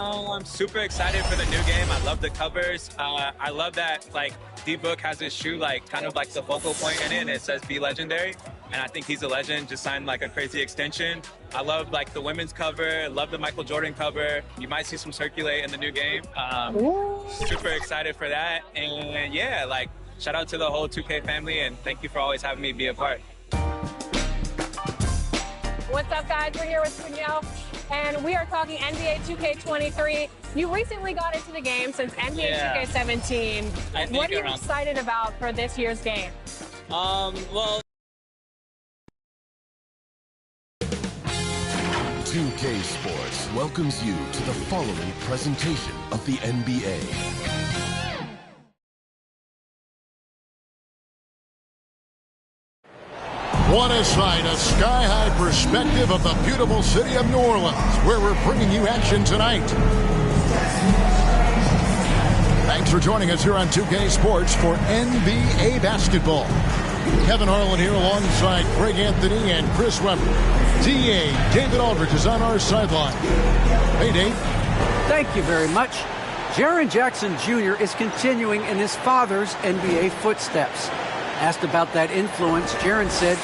I'm super excited for the new game. I love the covers. I love that like D-Book has his shoe like kind of like the focal point in it, and it says "Be Legendary." And I think he's a legend. Just signed like a crazy extension. I love like the women's cover. Love the Michael Jordan cover. You might see some circulate in the new game. Super excited for that. And yeah, like shout out to the whole 2K family, and thank you for always having me be a part. What's up, guys? We're here with Pinche, and we are talking NBA 2K23. You recently got into the game since NBA 2K17. What are you excited about for this year's game? Well, 2K Sports welcomes you to the following presentation of the NBA. What a sight, a sky-high perspective of the beautiful city of New Orleans, where we're bringing you action tonight. Thanks for joining us here on 2K Sports for NBA basketball. Kevin Harlan here alongside Greg Anthony and Chris Webber. DA David Aldridge is on our sideline. Hey, Dave. Thank you very much. Jaren Jackson Jr. is continuing in his father's NBA footsteps. Asked about that influence, Jaren said,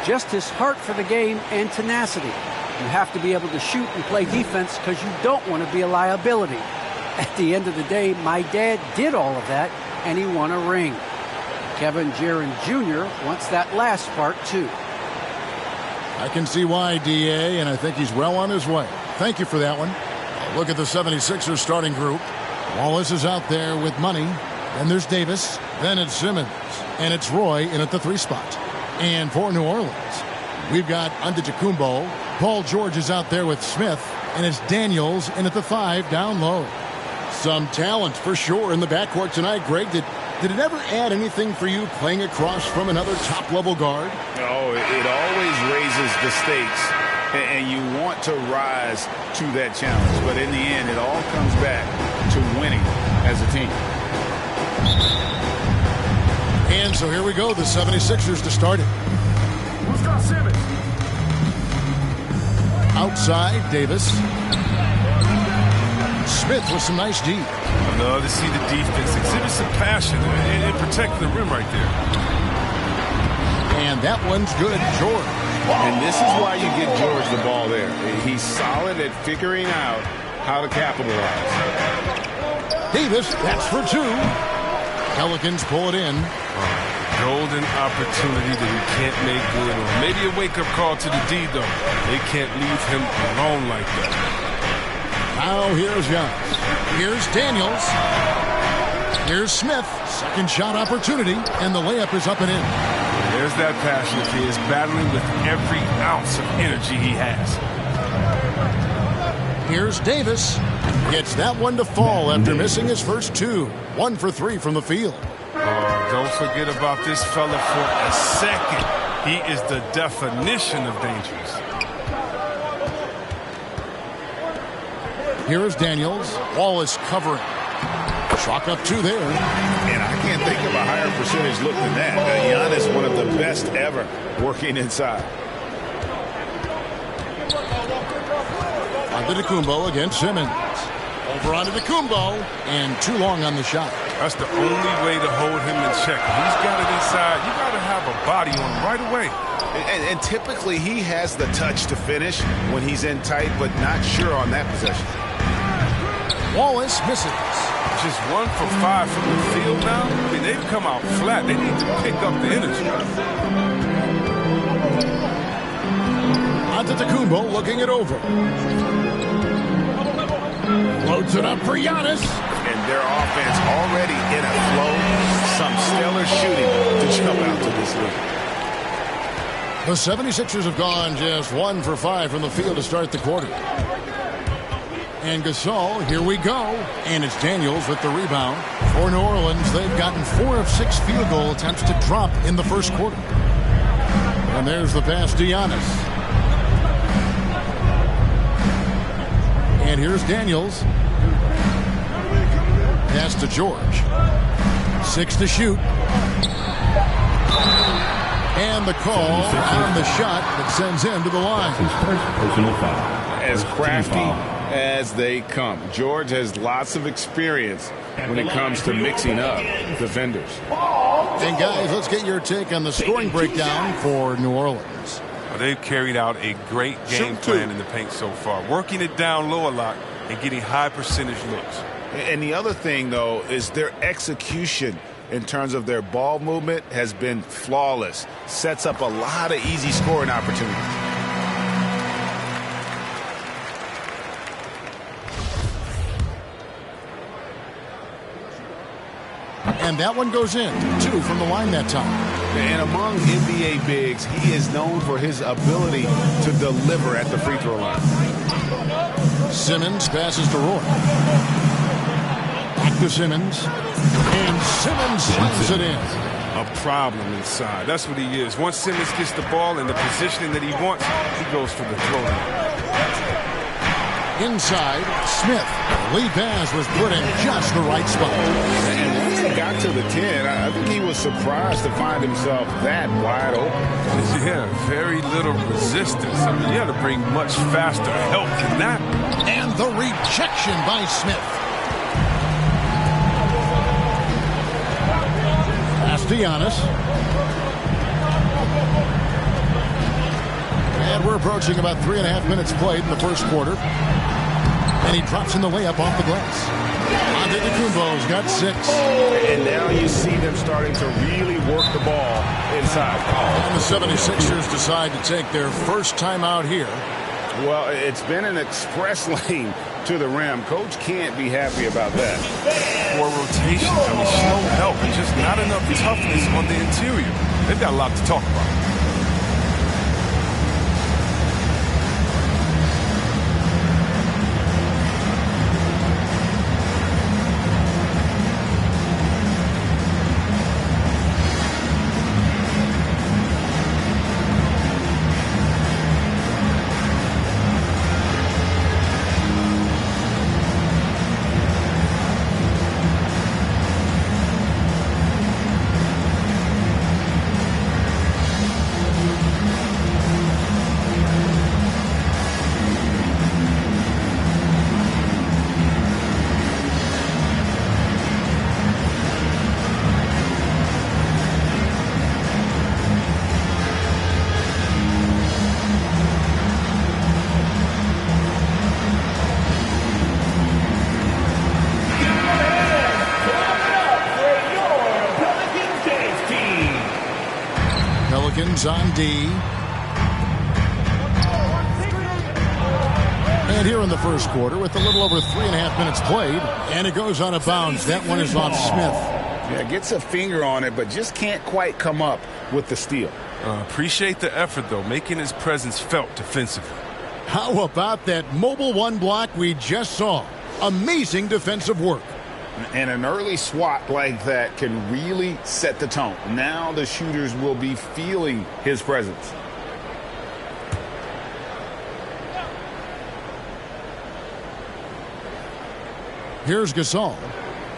just his heart for the game and tenacity. You have to be able to shoot and play defense because you don't want to be a liability. At the end of the day, my dad did all of that, and he won a ring. Kevin Jaren Jr. wants that last part, too. I can see why, DA, and I think he's well on his way. Thank you for that one. Look at the 76ers starting group. Wallace is out there with money. Then there's Davis. Then it's Simmons. And it's Roy in at the 3 spot. And for New Orleans, we've got Antetokounmpo. Paul George is out there with Smith. And it's Daniels in at the 5 down low. Some talent for sure in the backcourt tonight. Greg, did it ever add anything for you playing across from another top-level guard? Oh, it always raises the stakes, and you want to rise to that challenge. But in the end, it all comes back to winning as a team. And so here we go, the 76ers to start it. Who's got Simmons? Outside, Davis. Smith with some nice D. I love to see the defense exhibit some passion and protect the rim right there. And that one's good, George. And this is why you get George the ball there. He's solid at figuring out how to capitalize. Davis, that's for 2. Pelicans pull it in. Golden opportunity that he can't make good on. Maybe a wake-up call to the D, though. They can't leave him alone like that. Now here's Young. Here's Daniels. Here's Smith. Second shot opportunity, and the layup is up and in. There's that passion he is battling with every ounce of energy he has. Here's Davis. Gets that one to fall after missing his first 2. 1 for 3 from the field. Oh, don't forget about this fella for a second. He is the definition of dangerous. Here is Daniels. Wallace covering. Chalk up 2 there. And I can't think of a higher percentage look than that. Giannis, one of the best ever working inside. Antetokounmpo against Simmons. Over Antetokounmpo, and too long on the shot. That's the only way to hold him in check. He's got it inside. You got to have a body on him right away. And typically he has the touch to finish when he's in tight, but not sure on that possession. Wallace misses. Just 1 for 5 from the field now. I mean, they've come out flat. They need to pick up the energy. Antetokounmpo looking it over. Loads it up for Giannis. And their offense already in a flow. Some stellar shooting to jump out to this league. The 76ers have gone just 1 for 5 from the field to start the quarter. And Gasol, here we go. And it's Daniels with the rebound. For New Orleans, they've gotten 4 of 6 field goal attempts to drop in the first quarter. And there's the pass to Giannis. And here's Daniels. Pass to George. 6 to shoot. And the call on the shot that sends him to the line. As crafty as they come. George has lots of experience when it comes to mixing up defenders. And guys, let's get your take on the scoring breakdown for New Orleans. Well, they've carried out a great game plan in the paint so far, working it down low a lot and getting high percentage looks. And the other thing, though, is their execution in terms of their ball movement has been flawless. Sets up a lot of easy scoring opportunities. And that one goes in. 2 from the line that time. And among NBA bigs, he is known for his ability to deliver at the free throw line. Simmons passes to Roy. Back to Simmons. And Simmons slams it in. A problem inside. That's what he is. Once Simmons gets the ball in the positioning that he wants, he goes for the throw. Inside, Smith. Lead pass was put in just the right spot. And once he got to the 10, I think he was surprised to find himself that wide open. Yeah, very little resistance. I mean, you got to bring much faster help than that. And the rejection by Smith. Pass to Giannis. And we're approaching about 3.5 minutes played in the first quarter. And he drops in the layup off the glass. Antetokounmpo's got 6. And now you see them starting to really work the ball inside. And the 76ers decide to take their first time out here. Well, it's been an express lane to the rim. Coach can't be happy about that. Poor rotation. I mean, slow help and just not enough toughness on the interior. They've got a lot to talk about. On D. And here in the first quarter with a little over 3.5 minutes played, and it goes out of bounds. That one is off Smith. Yeah, gets a finger on it, but just can't quite come up with the steal. Appreciate the effort, though, making his presence felt defensively. How about that mobile 1 block we just saw? Amazing defensive work. And an early swat like that can really set the tone. Now the shooters will be feeling his presence. Here's Gasol.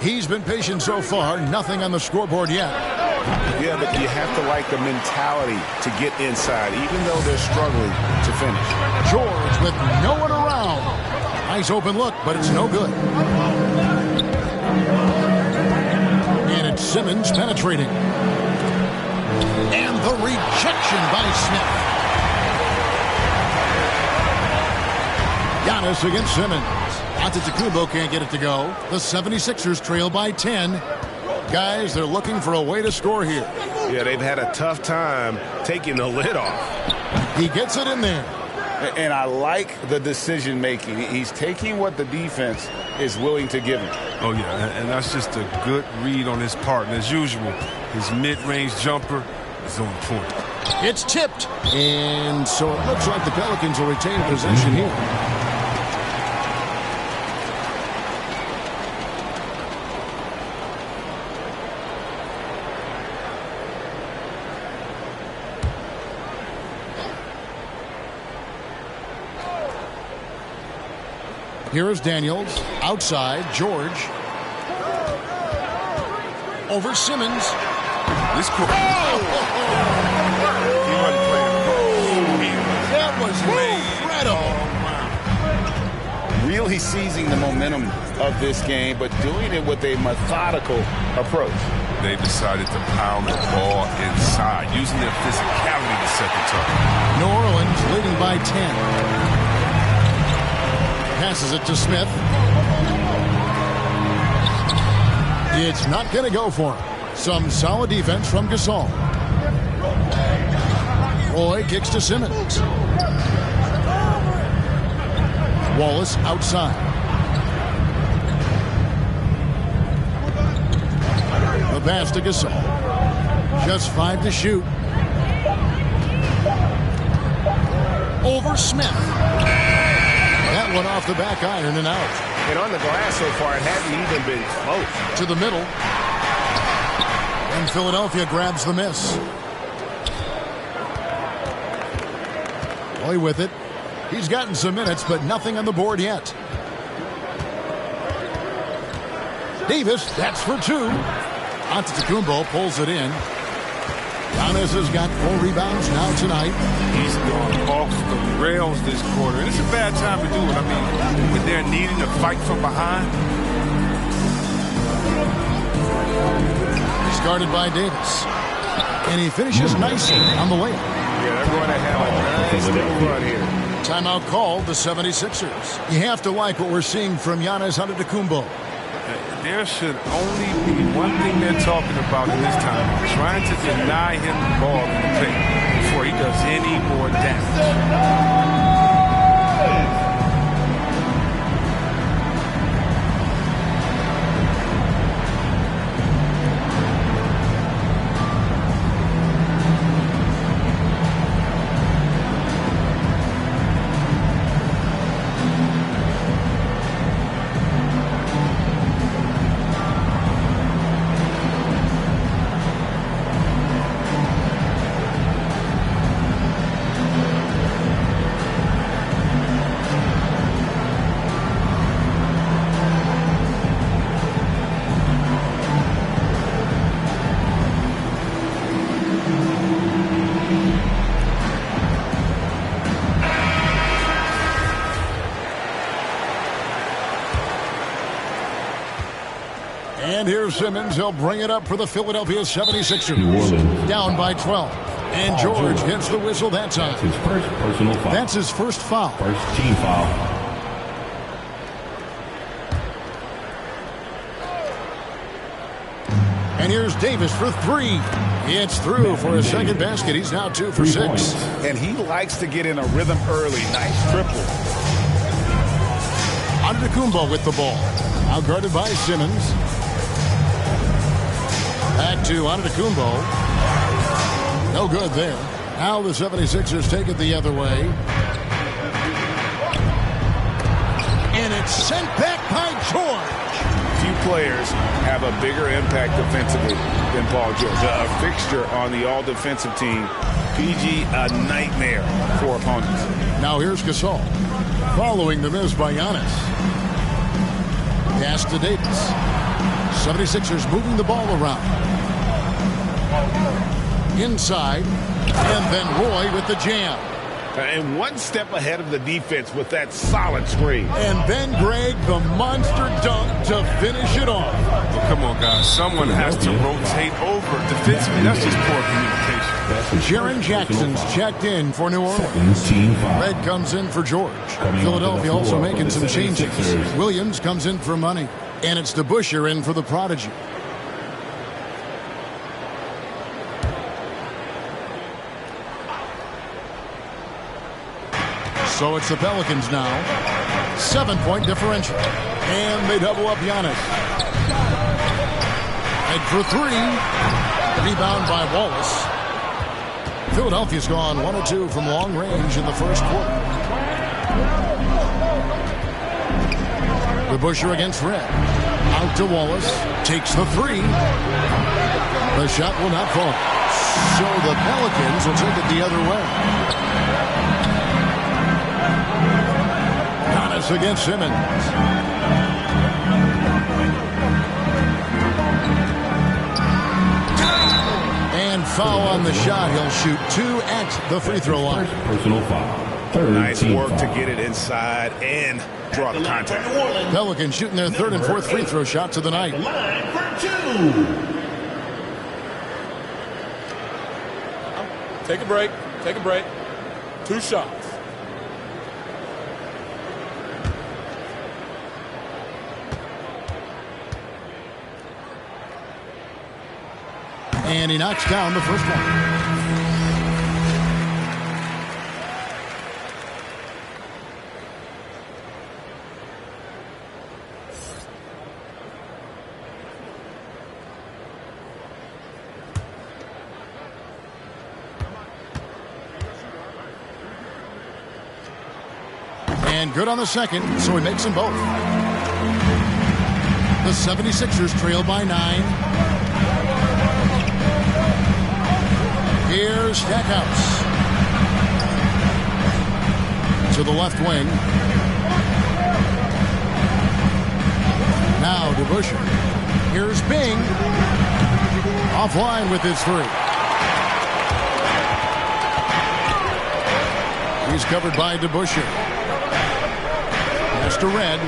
He's been patient so far. Nothing on the scoreboard yet. Yeah, but you have to like the mentality to get inside, even though they're struggling to finish. George with no one around. Nice open look, but it's no good. And it's Simmons penetrating. And the rejection by Smith. Giannis against Simmons. Antetokounmpo can't get it to go. The 76ers trail by 10. Guys, they're looking for a way to score here. Yeah, they've had a tough time taking the lid off. He gets it in there. And I like the decision making. He's taking what the defense is willing to give him. Oh, yeah, and that's just a good read on his part. And as usual, his mid-range jumper is on point. It's tipped. And so it looks like the Pelicans will retain possession here. Here is Daniels. Outside, George. Over Simmons. This court. That was incredible. really seizing the momentum of this game, but doing it with a methodical approach. They decided to pound the ball inside, using their physicality to set the tone. New Orleans leading by 10. Passes it to Smith. It's not going to go for him. Some solid defense from Gasol. Roy kicks to Simmons. Wallace outside. The pass to Gasol. Just 5 to shoot. Over Smith. That one off the back iron and out. And on the glass so far, it hasn't even been close. To the middle. And Philadelphia grabs the miss. Roy with it. He's gotten some minutes, but nothing on the board yet. Davis, that's for 2. Antetokounmpo pulls it in. Giannis has got 4 rebounds now tonight. He's gone off the rails this quarter. And it's a bad time to do it. I mean, when they're needing to fight from behind. Guarded by Davis. And he finishes nicely on the way. Yeah, they're going to have a nice little run here. Timeout called the 76ers. You have to like what we're seeing from Giannis Antetokounmpo. There should only be one thing they're talking about in this time. Trying to deny him the ball in the paint before he does any more damage. And here's Simmons. He'll bring it up for the Philadelphia 76ers. Down by 12. And George gets the whistle that time. His first personal foul. That's his first foul. First team foul. And here's Davis for 3. It's through for his second basket. He's now 2 for 6. And he likes to get in a rhythm early. Nice triple. Antetokounmpo with the ball. Now guarded by Simmons. Back to Antetokounmpo. No good there. Now the 76ers take it the other way. And it's sent back by George. Few players have a bigger impact defensively than Paul George. A fixture on the all-defensive team. PG, a nightmare for opponents. Now here's Gasol. Following the miss by Giannis. Pass to Davis. 76ers moving the ball around. Inside. And then Roy with the jam. And one step ahead of the defense with that solid screen. And then Greg, the monster dunk to finish it off. Well, come on, guys. Someone has to rotate over. Defensively, that's just poor communication. Jaren Jackson's checked in for New Orleans. Red comes in for George. Philadelphia also making some changes. Williams comes in for money. And it's DeBusschere in for the prodigy. So it's the Pelicans now. 7-point differential. And they double up Giannis. And for 3. Rebound by Wallace. Philadelphia's gone 1 of 2 from long range in the first quarter. DeBusschere against Red. Out to Wallace. Takes the 3. The shot will not fall. So the Pelicans will take it the other way. Giannis against Simmons. And foul on the shot. He'll shoot 2 at the free throw line. Personal foul. Nice work to get it inside and draw the contact. Pelicans shooting their third and fourth free throw shots of the night. Take a break. Take a break. 2 shots. And he knocks down the first one. And good on the second, so he makes them both. The 76ers trail by 9. Here's Stackhouse. To the left wing. Now DeBusschere. Here's Bing. Offline with his 3. He's covered by DeBusschere. Pass to Red.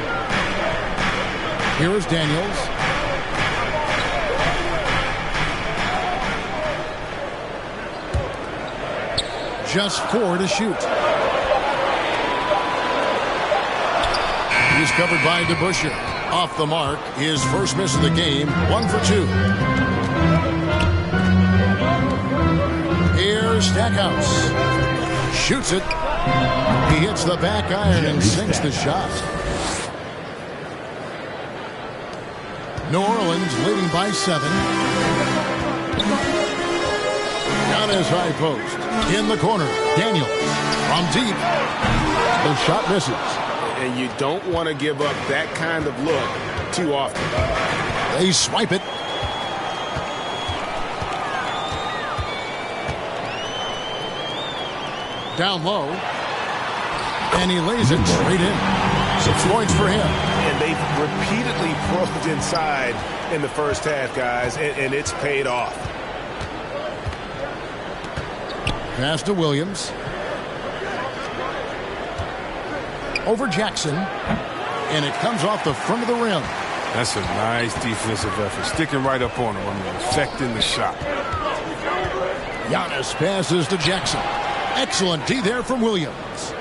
Here is Daniels. Just 4 to shoot. He's covered by DeBusschere. Off the mark. His first miss of the game. 1 for 2. Here's Stackhouse. Shoots it. He hits the back iron and sinks the shot. New Orleans leading by 7. Down his high post. In the corner. Daniels. From deep. The shot misses. And you don't want to give up that kind of look too often. They swipe it. Down low. And he lays it straight in. 6 points for him. And they've repeatedly probed inside in the first half, guys, and it's paid off. Pass to Williams. Over Jackson. And it comes off the front of the rim. That's a nice defensive effort. Sticking right up on him. Affecting the shot. Giannis passes to Jackson. Excellent D there from Williams.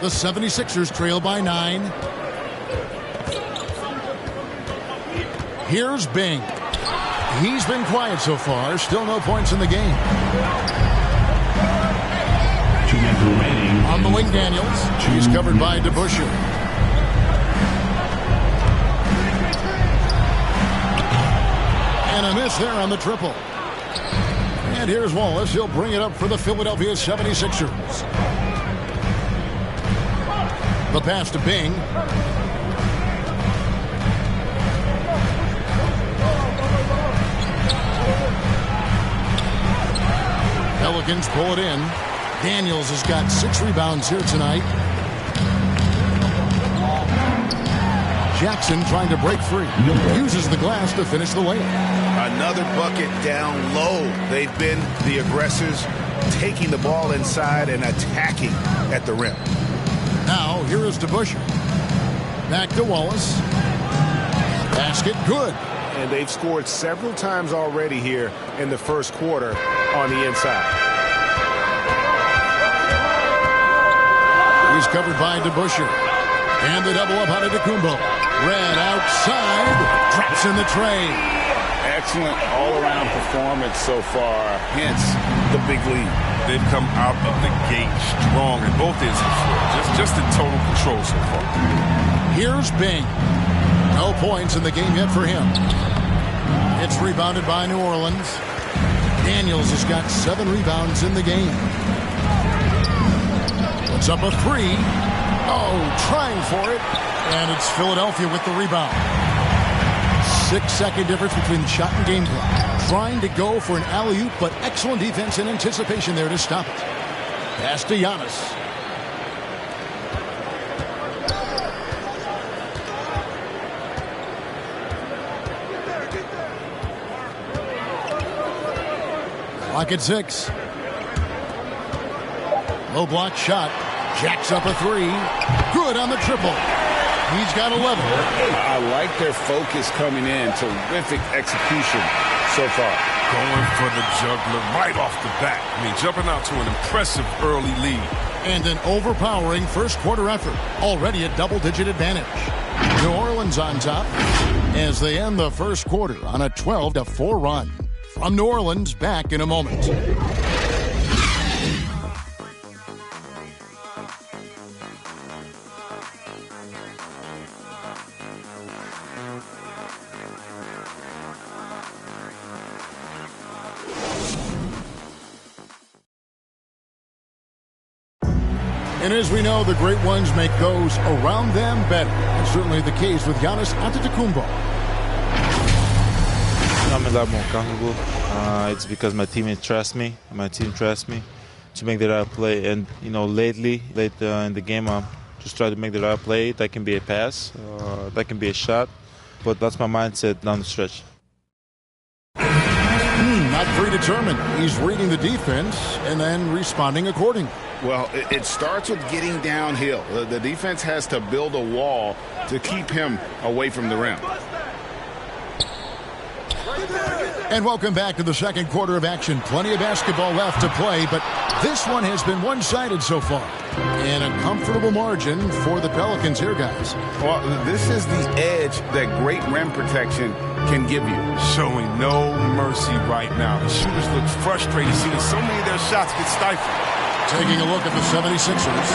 The 76ers trail by 9. Here's Bing. He's been quiet so far. Still no points in the game. On the wing, Daniels. He's covered by DeBusschere. And a miss there on the triple. And here's Wallace. He'll bring it up for the Philadelphia 76ers. The pass to Bing. Pelicans pull it in. Daniels has got 6 rebounds here tonight. Jackson trying to break free. Uses the glass to finish the layup. Another bucket down low. They've been the aggressors, taking the ball inside and attacking at the rim. Now, here is DeBusschere. Back to Wallace. Basket good. And they've scored several times already here in the first quarter on the inside. He's covered by DeBusschere. And the double up on Antetokounmpo. Red outside. Drops in the tray. Excellent all-around performance so far. Hence the big lead. They've come out of the gate strong in both ends of the floor. Just in total control so far. Here's Bing. No points in the game yet for him. It's rebounded by New Orleans. Daniels has got 7 rebounds in the game. Puts up a 3. Oh, trying for it. And it's Philadelphia with the rebound. 6-second difference between shot and game clock. Trying to go for an alley-oop, but excellent defense and anticipation there to stop it. Pass to Giannis. Clock at 6. Low block shot. Jacks up a three. Good on the triple. He's got 11. I like their focus coming in. Terrific execution so far. Going for the juggler right off the bat. I mean, jumping out to an impressive early lead. And an overpowering first quarter effort. Already a double-digit advantage. New Orleans on top as they end the first quarter on a 12-4 run. From New Orleans, back in a moment. And as we know, the great ones make those around them better. And certainly the case with Giannis Antetokounmpo. I'm a lot more comfortable. It's because my teammates trust me. My team trusts me to make the right play. And, you know, late in the game, I'm just trying to make the right play. That can be a pass. That can be a shot. But that's my mindset down the stretch. Not predetermined. He's reading the defense and then responding accordingly. Well, it starts with getting downhill. The defense has to build a wall to keep him away from the rim. And welcome back to the second quarter of action. Plenty of basketball left to play, but this one has been one-sided so far. And a comfortable margin for the Pelicans here, guys. Well, this is the edge that great rim protection can give you. Showing no mercy right now. The shooters look frustrated, seeing so many of their shots get stifled. Taking a look at the 76ers.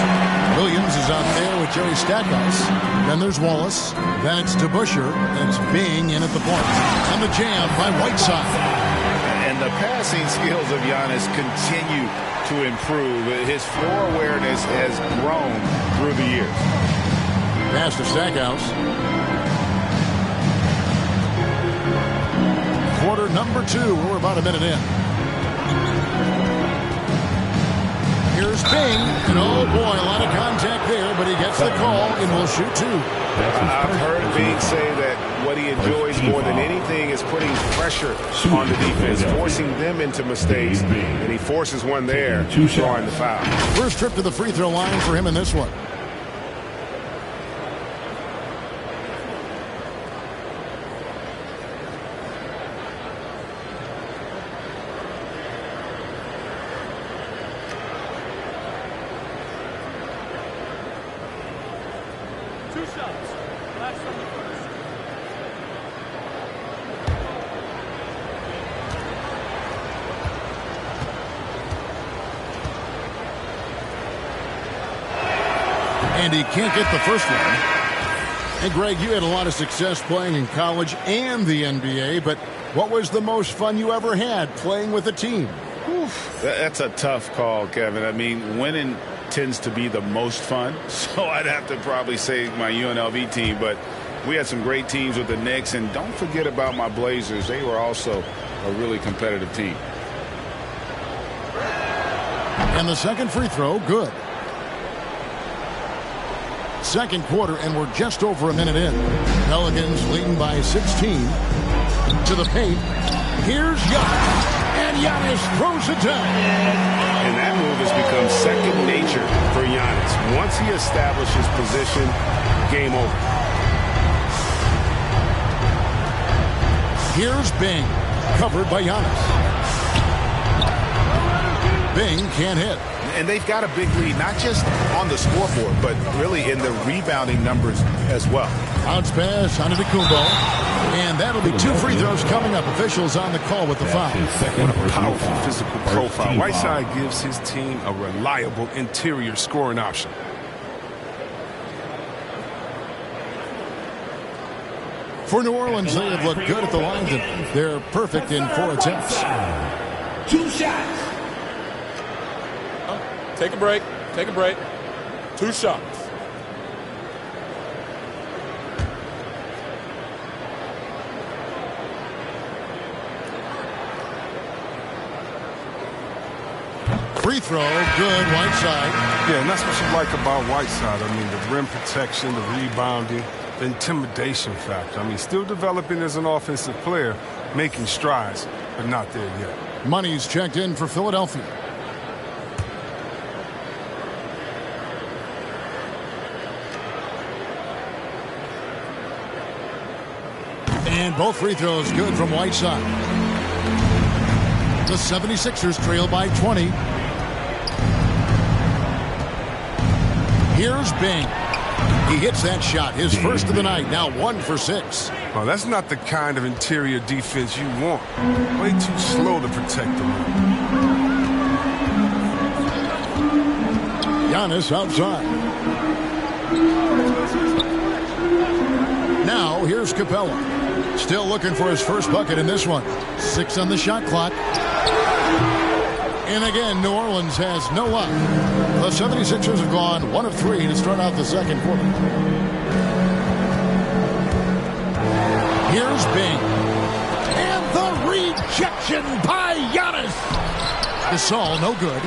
Williams is out there with Jerry Stackhouse. Then there's Wallace. Then it's DeBusschere. And it's Bing in at the point. And the jam by Whiteside. And the passing skills of Giannis continue to improve. His floor awareness has grown through the years. Pass to Stackhouse. Quarter number 2. We're about a minute in. Here's Bing, and oh boy, a lot of contact there, but he gets the call and will shoot 2. I've heard Bing say that what he enjoys more than anything is putting pressure on the defense, forcing them into mistakes, and he forces one there, drawing the foul. First trip to the free throw line for him in this one. And he can't get the first one. And Greg, you had a lot of success playing in college and the NBA, but what was the most fun you ever had playing with a team? Oof, that's a tough call, Kevin. I mean, winning tends to be the most fun, so I'd have to probably say my UNLV team, but we had some great teams with the Knicks, and don't forget about my Blazers. They were also a really competitive team. And the second free throw, good. Second quarter, and we're just over a minute in. Pelicans leading by 16. To the paint. Here's Giannis. And Giannis throws it down. And that move has become second nature for Giannis. Once he establishes position, game over. Here's Bing. Covered by Giannis. Bing can't hit. And they've got a big lead, not just on the scoreboard, but really in the rebounding numbers as well. Bounce pass onto Antetokounmpo. And that'll be 2 free throws coming up. Officials on the call with the foul. What a powerful physical profile. Whiteside gives his team a reliable interior scoring option. For New Orleans, they have looked good at the line. They're perfect in 4 attempts. 2 shots. Take a break. Take a break. 2 shots. Free throw, good, Whiteside. Yeah, and that's what you like about Whiteside. I mean, the rim protection, the rebounding, the intimidation factor. I mean, still developing as an offensive player, making strides, but not there yet. Money's checked in for Philadelphia. And both free throws good from Whiteside. The 76ers trail by 20. Here's Bing. He hits that shot, his first of the night, now 1 for 6. Oh, that's not the kind of interior defense you want. Way too slow to protect the rim. Giannis outside. Now here's Capella. Still looking for his first bucket in this one. 6 on the shot clock. And again, New Orleans has no luck. The 76ers have gone 1 of 3 to start out the second quarter. Here's Bing. And the rejection by Giannis. Gasol, no good.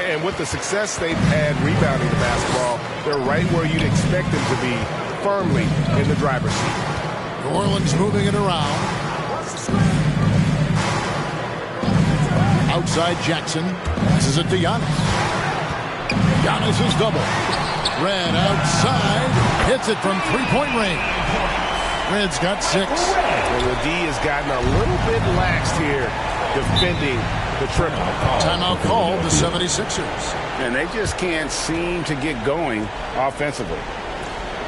And with the success they've had rebounding the basketball, they're right where you'd expect them to be, firmly in the driver's seat. New Orleans moving it around. Outside Jackson. Passes it to Giannis. Giannis is double. Red outside. Hits it from three-point range. Red's got 6. Well, the D has gotten a little bit laxed here defending the triple. Timeout called the 76ers. And they just can't seem to get going offensively.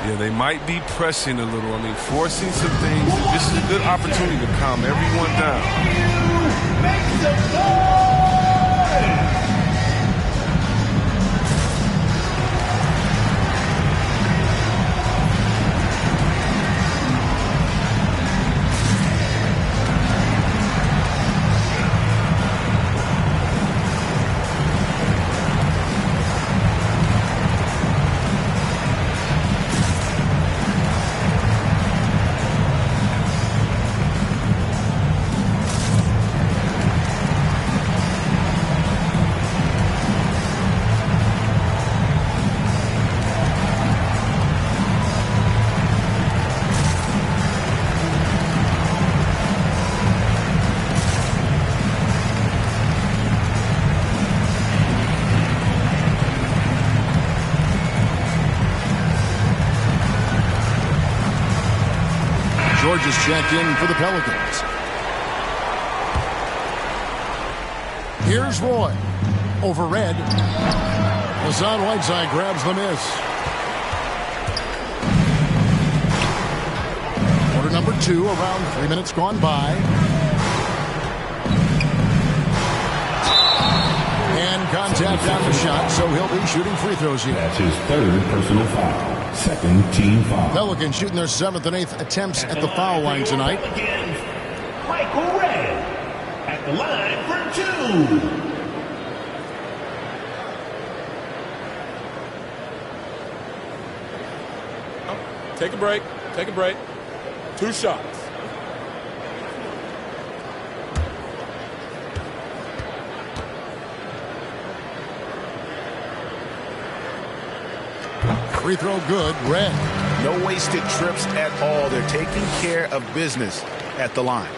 Yeah, they might be pressing a little. I mean, forcing some things. This is a good opportunity to calm everyone down. Make some noise! George is checked in for the Pelicans. Here's Roy. Over Red. Hassan Whiteside grabs the miss. Quarter number 2, around 3 minutes gone by. And contact on the shot, so he'll be shooting free throws here. That's his 3rd personal foul. 2nd team foul. Pelicans shooting their 7th and 8th attempts at the foul line tonight. Michael Red at the line for 2. Take a break. Take a break. 2 shots. Free throw good, Red. No wasted trips at all. They're taking care of business at the line.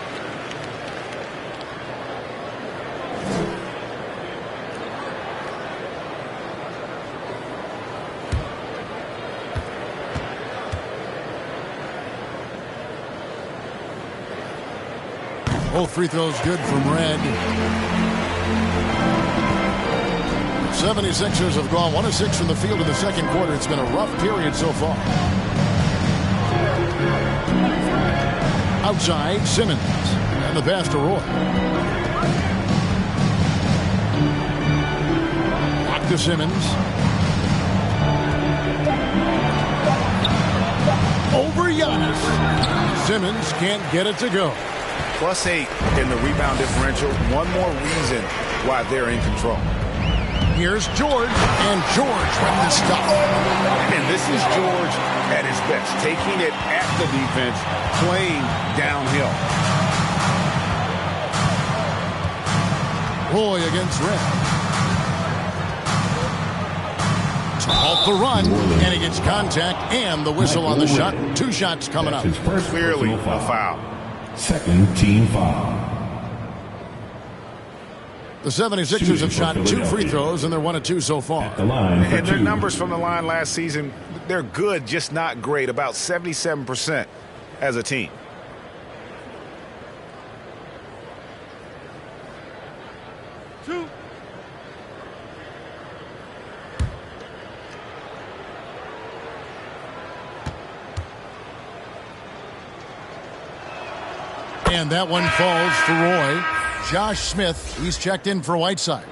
Both free throws good from Red. 76ers have gone 1 of 6 from the field in the second quarter. It's been a rough period so far. Outside, Simmons. And the pass to Roy. Back to Simmons. Over Giannis. Simmons can't get it to go. +8 in the rebound differential. One more reason why they're in control. Here's George, and George with the stop. And this is George at his best, taking it at the defense, playing downhill. Roy against Red. Off the run, and he gets contact and the whistle on the shot. 2 shots coming up. Clearly a foul. 2nd team foul. The 76ers have shot 2 free throws, and they're 1 of 2 so far. And their numbers from the line last season, they're good, just not great. About 77% as a team. And that one falls for Roy. Josh Smith, he's checked in for Whiteside.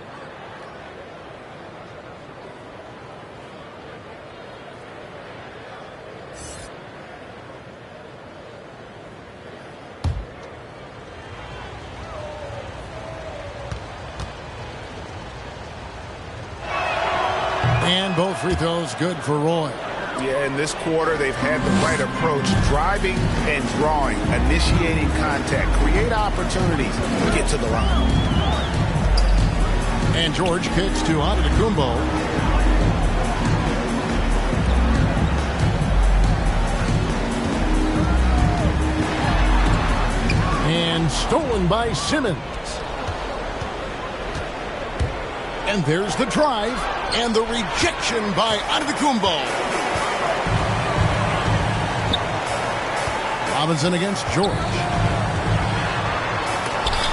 And both free throws good for Roy. Yeah, in this quarter, they've had the right approach, driving and drawing, initiating contact, create opportunities, get to the line. And George kicks to Antetokounmpo. And stolen by Simmons. And there's the drive and the rejection by Antetokounmpo. Robinson against George.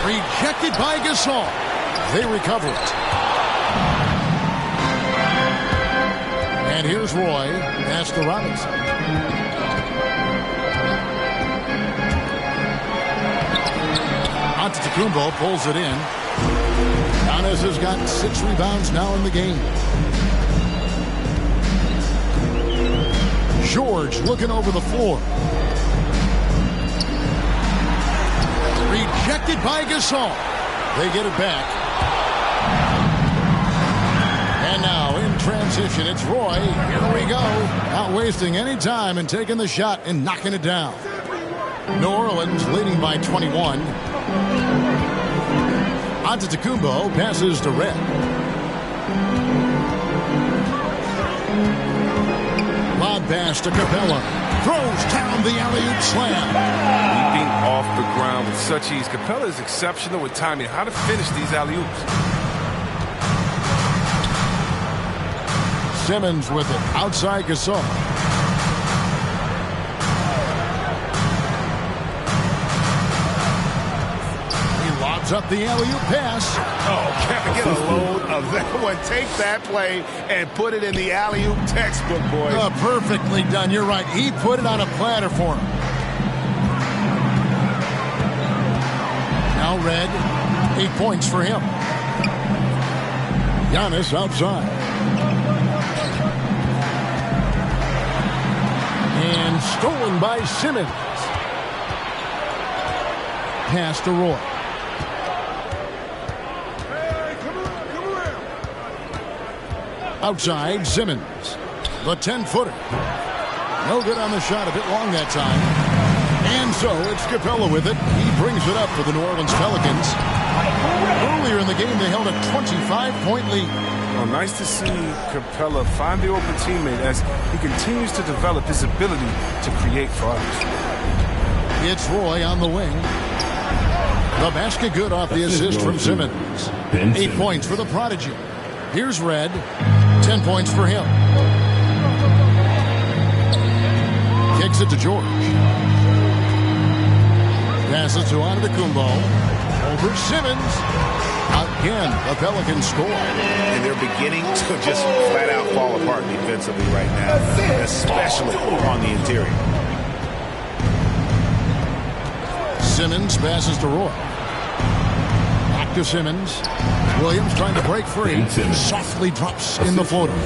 Rejected by Gasol. They recover it. And here's Roy. Pass to Robinson. Antetokounmpo pulls it in. Giannis has got 6 rebounds now in the game. George looking over the floor. Rejected by Gasol. They get it back. And now in transition, it's Roy. Here we go. Not wasting any time and taking the shot and knocking it down. New Orleans leading by 21. Antetokounmpo passes to Red. Lob pass to Capella. Throws down the alley-oop slam. Leaping off the ground with such ease. Capella is exceptional with timing. How to finish these alley-oops. Simmons with it. Outside Gasol. He lobs up the alley-oop pass. Oh, Kevin, get a load of that one. Take that play and put it in the alley-oop textbook, boys. Perfectly done. You're right. He put it on a platter for him. Now Red. 8 points for him. Giannis outside. And stolen by Simmons. Pass to Roy. Outside, Simmons. The 10-footer. No good on the shot. A bit long that time. And so it's Capella with it. He brings it up for the New Orleans Pelicans. Earlier in the game, they held a 25-point lead. Oh, nice to see Capella find the open teammate as he continues to develop his ability to create for others. It's Roy on the wing. The basket good off the assist from Simmons. 8 points for the prodigy. Here's Red. 10 points for him. Kicks it to George. Passes to Antetokounmpo. Over Simmons. Again, the Pelicans score. And they're beginning to just flat out fall apart defensively right now, especially on the interior. Simmons passes to Roy. Back to Simmons. Williams trying to break free. Softly drops in the floater.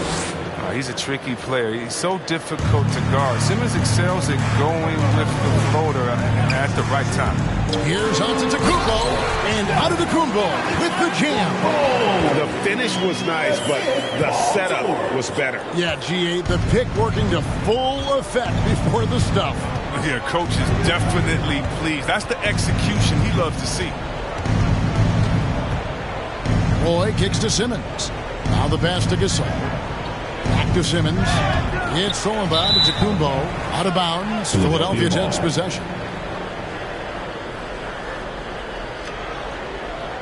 He's a tricky player. He's so difficult to guard. Simmons excels at going with the floater at the right time. Here's Antetokounmpo, and Antetokounmpo with the jam. Oh, the finish was nice, but the setup was better. Yeah, GA, the pick working to full effect before the stuff. Yeah, coach is definitely pleased. That's the execution he loves to see. Roy kicks to Simmons. Now the pass to Gasol. Back to Simmons. It's thrown by Antetokounmpo. Out of bounds. Philadelphia takes possession.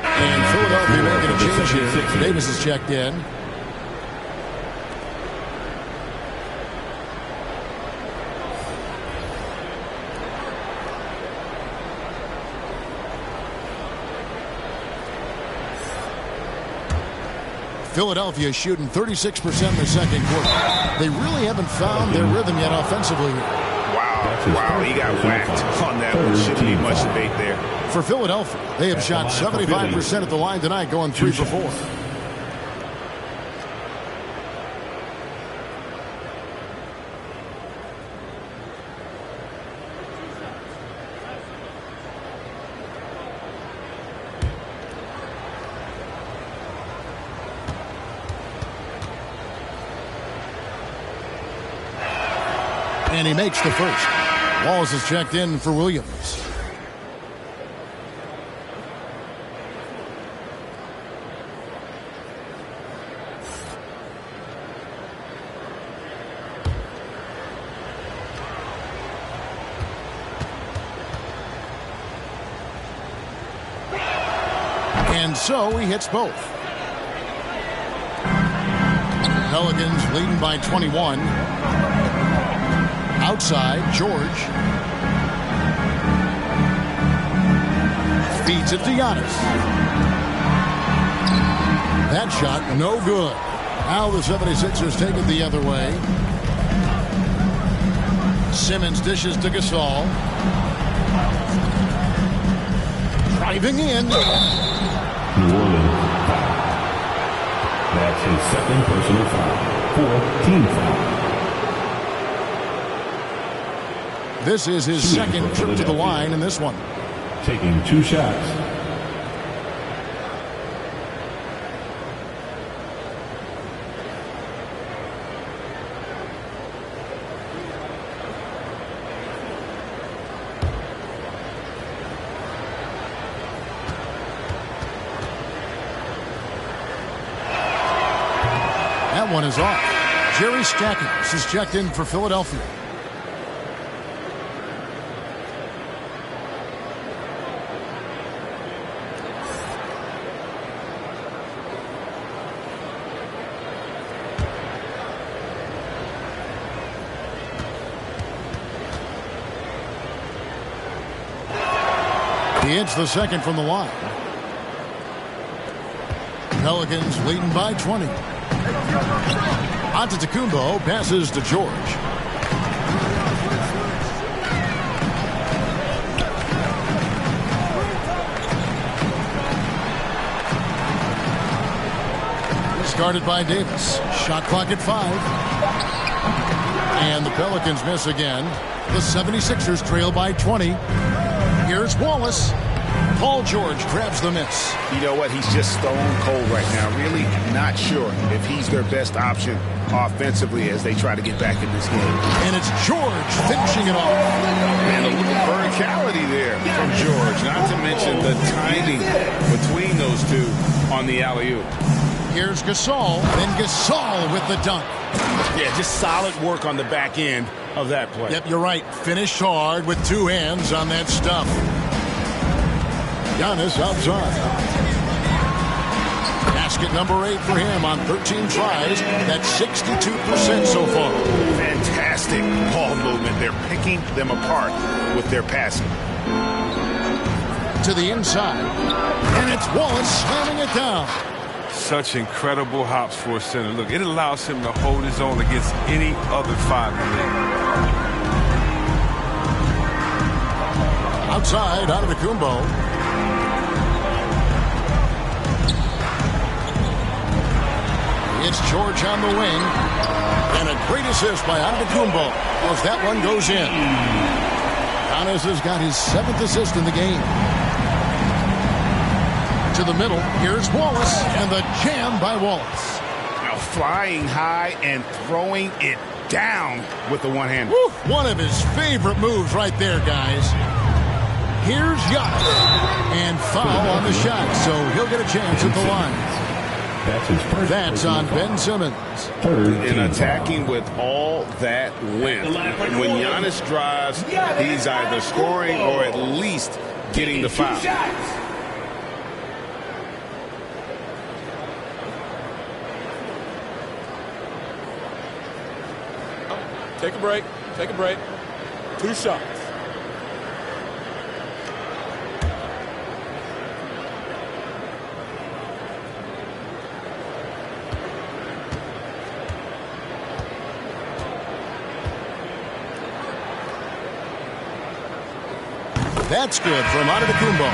And Philadelphia making a change here. Davis is checked in. Philadelphia shooting 36% in the second quarter. They really haven't found their rhythm yet offensively. Wow, he got whacked on that one. Shouldn't be much debate there. For Philadelphia, they have shot 75% at the line tonight, going 3 for 4. And he makes the first. Wallace is checked in for Williams. And so he hits both. Pelicans leading by 21. Outside, George. Feeds it to Giannis. That shot, no good. Now the 76ers take it the other way. Simmons dishes to Gasol. Driving in. New Orleans foul. That's his second personal foul. 4 team foul. This is his second trip to the line in this one. Taking 2 shots. That one is off. Jerry Stackhouse is checked in for Philadelphia. He hits the second from the line. Pelicans leading by 20. Antetokounmpo passes to George. Discarded by Davis. Shot clock at 5. And the Pelicans miss again. The 76ers trail by 20. Here's Wallace. Paul George grabs the miss. You know what? He's just stone cold right now. Really not sure if he's their best option offensively as they try to get back in this game. And it's George finishing it off. And a little verticality there from George. Not to mention the timing between those two on the alley-oop. Here's Gasol. Then Gasol with the dunk. Yeah, just solid work on the back end of that play. Yep, you're right. Finished hard with 2 hands on that stuff. Giannis outside. Basket number 8 for him on 13 tries. That's 62% so far. Fantastic ball movement. They're picking them apart with their passing. To the inside. And it's Wallace slamming it down. Such incredible hops for a center. Look, it allows him to hold his own against any other 5 in the league. Outside, Antetokounmpo. It's George on the wing. And a great assist by Antetokounmpo as that one goes in. Giannis has got his 7th assist in the game. To the middle, here's Wallace, and the jam by Wallace. Now flying high and throwing it down with the one-hand. One of his favorite moves right there, guys. Here's Giannis. And foul on the shot, so he'll get a chance at the line. That's on Ben Simmons. And attacking with all that length. When Giannis drives, he's either scoring or at least getting the foul. Take a break. Take a break. 2 shots. That's good from Antetokounmpo.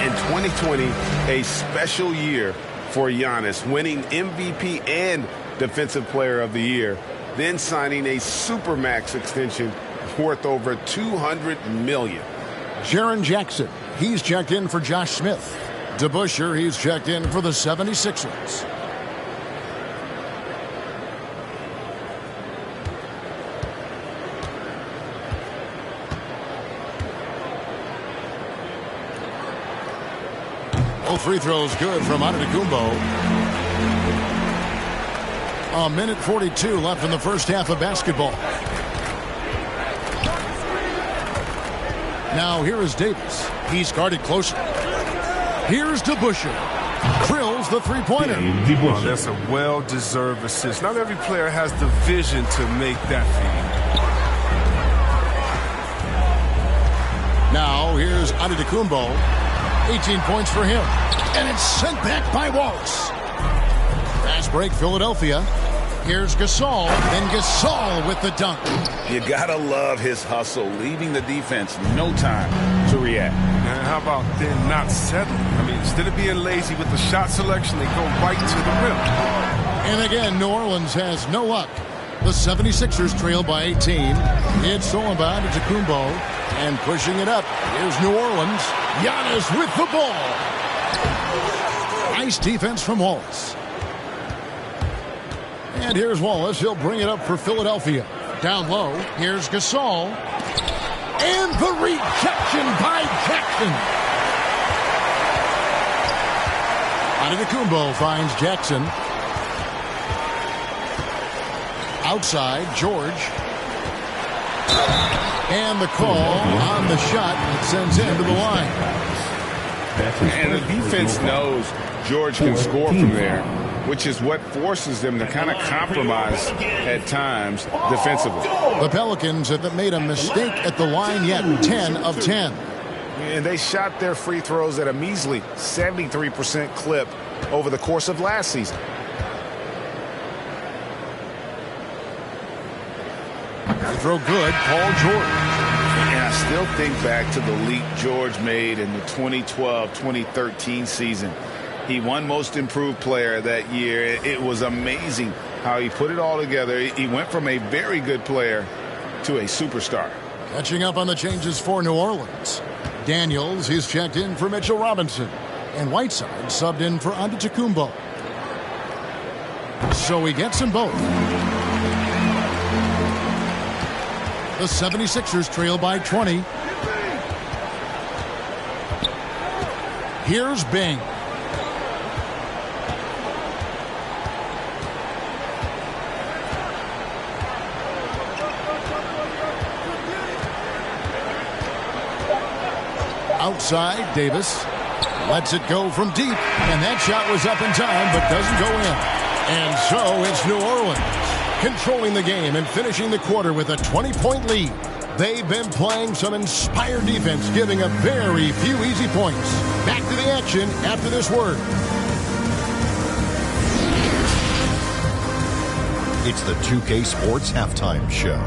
In 2020, a special year for Giannis, winning MVP and Defensive Player of the Year, then signing a Supermax extension worth over $200 million. Jaren Jackson, he's checked in for Josh Smith. DeBusschere, he's checked in for the 76ers. Both free throws good from Antetokounmpo. A minute 42 left in the first half of basketball. Now here is Davis. He's guarded closely. Here's DeBusschere. Drills the three-pointer. Oh, that's a well-deserved assist. Not every player has the vision to make that feed. Now here's Antetokounmpo. 18 points for him. And it's sent back by Wallace. Fast break, Philadelphia. Here's Gasol. And Gasol with the dunk. You gotta love his hustle, leaving the defense no time to react. And how about then not settling? I mean, instead of being lazy with the shot selection, they go right to the rim. And again, New Orleans has no luck. The 76ers trail by 18. It's all about Antetokounmpo and pushing it up. Here's New Orleans. Giannis with the ball. Nice defense from Wallace. And here's Wallace. He'll bring it up for Philadelphia. Down low. Here's Gasol. And the rejection by Jackson. Antetokounmpo finds Jackson. Outside, George. And the call on the shot that sends him to the line. And the defense knows George can score from there, which is what forces them to kind of compromise at times defensively. The Pelicans haven't made a mistake at the line yet, 10 of 10. And they shot their free throws at a measly 73% clip over the course of last season. Free throw good, Paul George. And I still think back to the leap George made in the 2012-2013 season. He won Most Improved Player that year. It was amazing how he put it all together. He went from a very good player to a superstar. Catching up on the changes for New Orleans. Daniels, he's checked in for Mitchell Robinson. And Whiteside subbed in for Antetokounmpo. So he gets them both. The 76ers trail by 20. Here's Bing. Outside, Davis lets it go from deep, and that shot was up in time but doesn't go in. And so it's New Orleans controlling the game and finishing the quarter with a 20-point lead. They've been playing some inspired defense, giving up very few easy points. Back to the action after this word. It's the 2K Sports Halftime Show.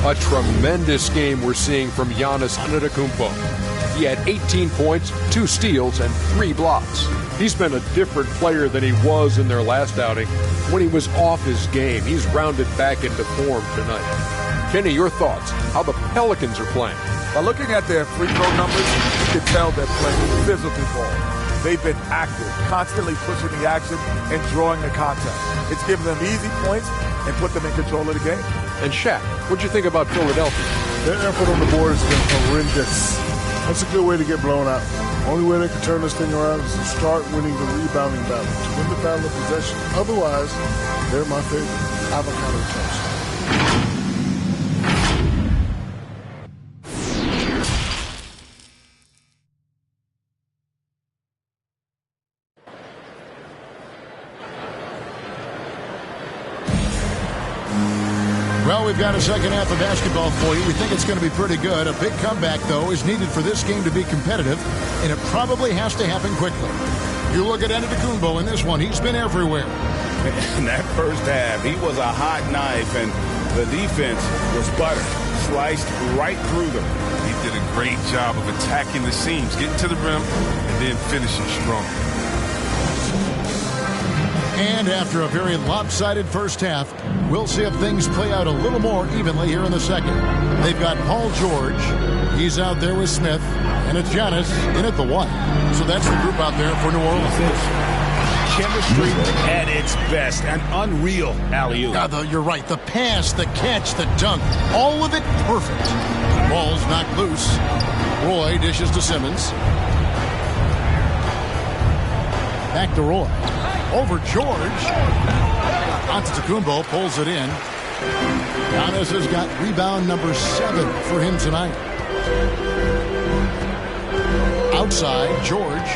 A tremendous game we're seeing from Giannis Antetokounmpo. He had 18 points, 2 steals, and 3 blocks. He's been a different player than he was in their last outing when he was off his game. He's rounded back into form tonight. Kenny, your thoughts? How the Pelicans are playing? By looking at their free throw numbers, you can tell they're playing physical ball. They've been active, constantly pushing the action and drawing the contact. It's given them easy points and put them in control of the game. And Shaq, what'd you think about Philadelphia? Their effort on the board has been horrendous. That's a good way to get blown out. Only way they can turn this thing around is to start winning the rebounding battle, to win the battle of possession. Otherwise, they're my favorite. Avocado toast. Well, we've got a second half of basketball for you. We think it's going to be pretty good. A big comeback, though, is needed for this game to be competitive, and it probably has to happen quickly. You look at Antetokounmpo in this one. He's been everywhere. In that first half, he was a hot knife, and the defense was butter, sliced right through them. He did a great job of attacking the seams, getting to the rim, and then finishing strong. And after a very lopsided first half, we'll see if things play out a little more evenly here in the second. They've got Paul George. He's out there with Smith. And it's Giannis in at the one. So that's the group out there for New Orleans. Chemistry at its best. An unreal alley-oop. You're right. The pass, the catch, the dunk. All of it perfect. Ball's knocked loose. Roy dishes to Simmons. Back to Roy. Over George. Antetokounmpo pulls it in. Giannis has got rebound number 7 for him tonight. Outside, George.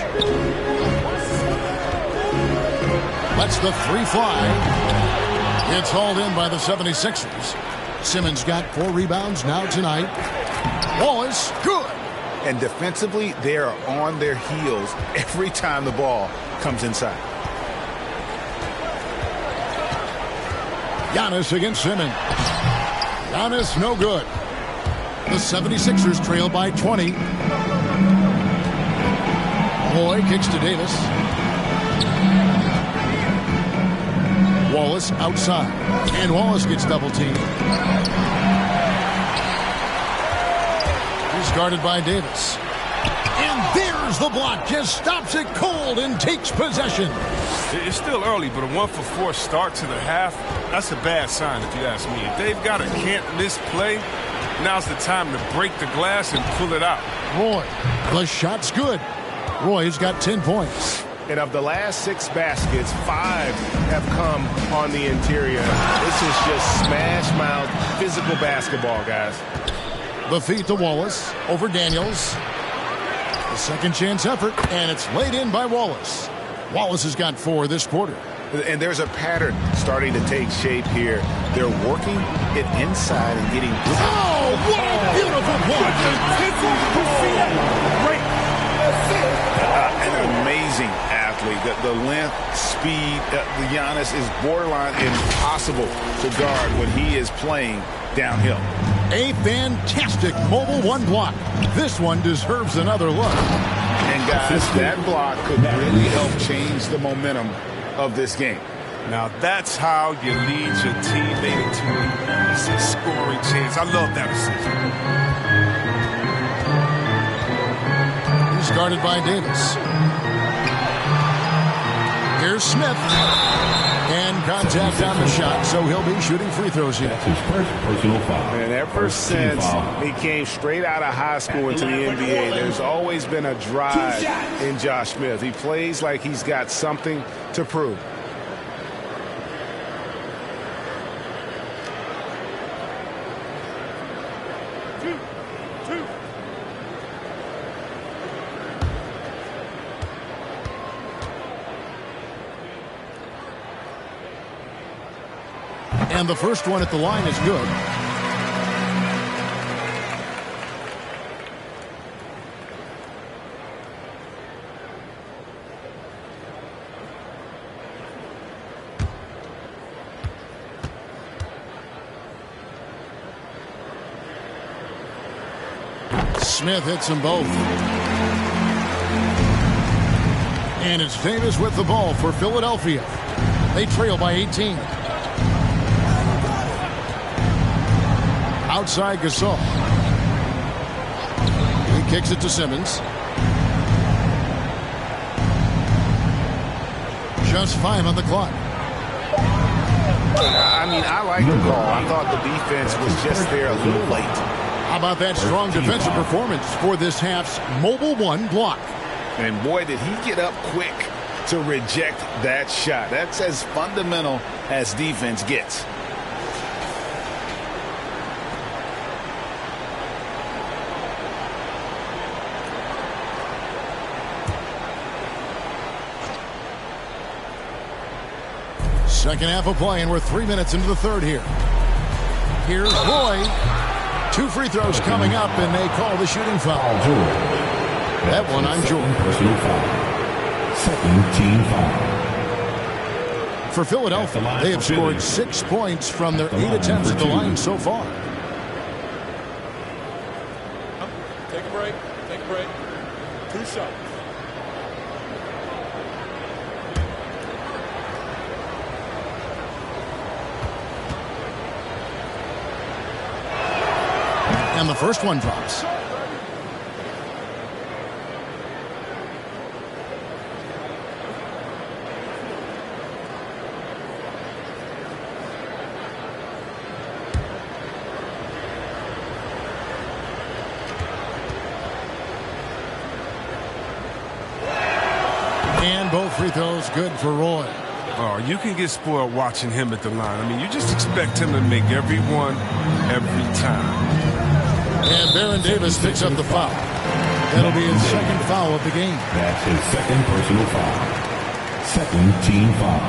Lets the 3 fly. It's hauled in by the 76ers. Simmons got 4 rebounds now tonight. Wallace, good. And defensively, they are on their heels every time the ball comes inside. Giannis against Simmons. Giannis no good. The 76ers trail by 20. Roy kicks to Davis. Wallace outside. And Wallace gets double teamed. He's guarded by Davis. And there's the block. Just stops it cold and takes possession. It's still early, but a 1-for-4 start to the half, that's a bad sign if you ask me. If they've got a can't-miss play, now's the time to break the glass and pull it out. Roy, the shot's good. Roy's got 10 points. And of the last 6 baskets, 5 have come on the interior. This is just smash-mouth physical basketball, guys. The feed to Wallace over Daniels. The second chance effort, and it's laid in by Wallace. Wallace has got 4 this quarter. And there's a pattern starting to take shape here. They're working it inside and getting... Oh, what a beautiful block! An amazing athlete. The length, speed, the Giannis is borderline impossible to guard when he is playing downhill. A fantastic mobile 1 block. This one deserves another look. And guys, that block could really help change the momentum of this game. Now that's how you lead your teammate into an easy scoring chance. I love that assist. He's guarded by Davis. Here's Smith. And contact on the shot, so he'll be shooting free throws here. That's his first personal foul. And ever since he came straight out of high school into the NBA, there's always been a drive in Josh Smith. He plays like he's got something to prove. And the first one at the line is good. Smith hits them both. And it's Davis with the ball for Philadelphia. They trail by 18. Outside Gasol. He kicks it to Simmons. Just 5 on the clock. I mean, I like the call. I thought the defense was just there a little late. How about that strong defensive performance for this half's mobile 1 block? And boy, did he get up quick to reject that shot. That's as fundamental as defense gets. Second half of play, and we're 3 minutes into the third here. Here's Roy. 2 free throws coming up, and they call the shooting foul. That one on Jordan. Personal foul. Second team foul. For Philadelphia, they have scored 6 points from their 8 attempts at the line so far. Take a break. Take a break. 2 shots. And the first one drops. And both free throws good for Roy. Oh, you can get spoiled watching him at the line. I mean, you just expect him to make every one, every time. And Baron Davis picks up the foul. That'll be his second foul of the game. That's his second personal foul. Second team foul.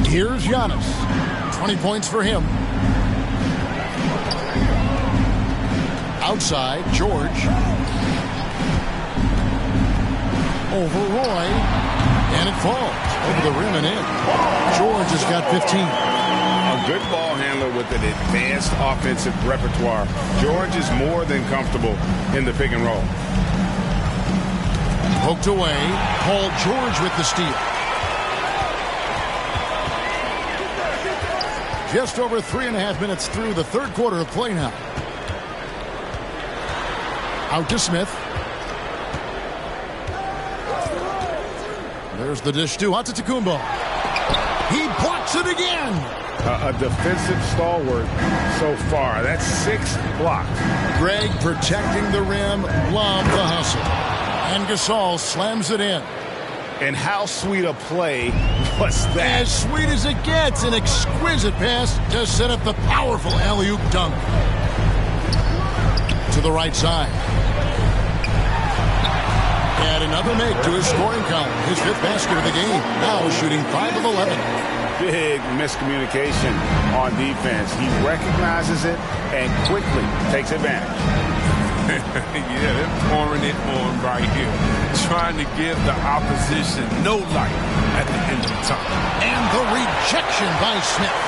Here's Giannis. 20 points for him. Outside, George. Over Roy. And it falls over the rim and in. George has got 15. A good ball handler with an advanced offensive repertoire. George is more than comfortable in the pick and roll. Poked away. Paul George with the steal. Just over 3.5 minutes through the third quarter of play now. Out to Smith. There's the dish to Antetokounmpo. He blocks it again. A defensive stalwart so far. That's 6 blocks. Greg protecting the rim. Love the hustle. And Gasol slams it in. And how sweet a play was that? As sweet as it gets. An exquisite pass to set up the powerful alley-oop dunk. To the right side. And another make to his scoring column. His 5th basket of the game. Now shooting 5 of 11. Big miscommunication on defense. He recognizes it and quickly takes advantage. Yeah, they're pouring it on right here. Trying to give the opposition no light at the end of the time. And the rejection by Smith.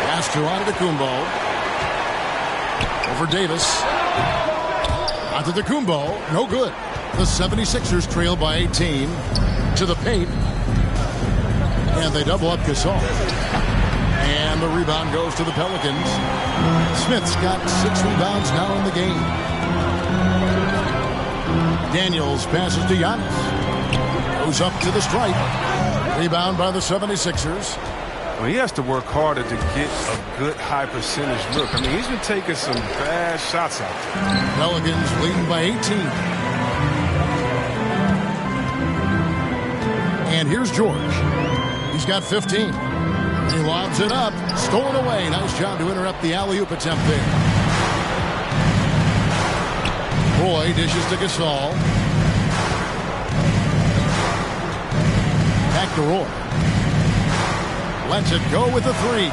Pass to Antetokounmpo. Over Davis. Antetokounmpo, no good. The 76ers trail by 18 to the paint. And they double up Gasol. And the rebound goes to the Pelicans. Smith's got 6 rebounds now in the game. Daniels passes to Giannis. Goes up to the stripe. Rebound by the 76ers. Well, he has to work harder to get a good high percentage look. I mean, he's been taking some bad shots out there. Pelicans leading by 18. And here's George. He's got 15. He lobs it up. Stolen away. Nice job to interrupt the alley-oop attempt there. Roy dishes to Gasol. Back to Roy. Lets it go with a 3.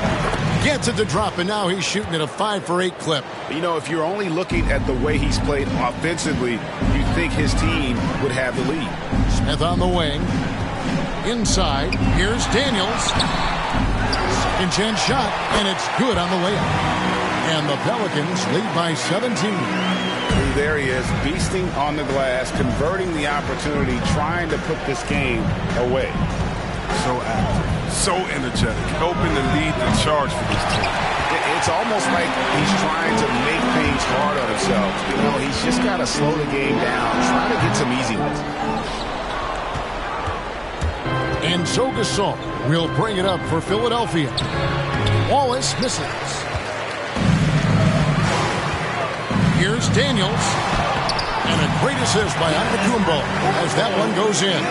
Gets it to drop, and now he's shooting at a 5 for 8 clip. You know, if you're only looking at the way he's played offensively, you'd think his team would have the lead. Smith on the wing. Inside. Here's Daniels. Second chance shot, and it's good on the layup. And the Pelicans lead by 17. There he is, beasting on the glass, converting the opportunity, trying to put this game away. So active, so energetic, helping to lead the charge for this team. It's almost like he's trying to make things hard on himself. You know, he's just got to slow the game down, try to get some easy ones. And so Gasol will bring it up for Philadelphia. Wallace misses. Here's Daniels. And a great assist by Antetokounmpo as that one goes in.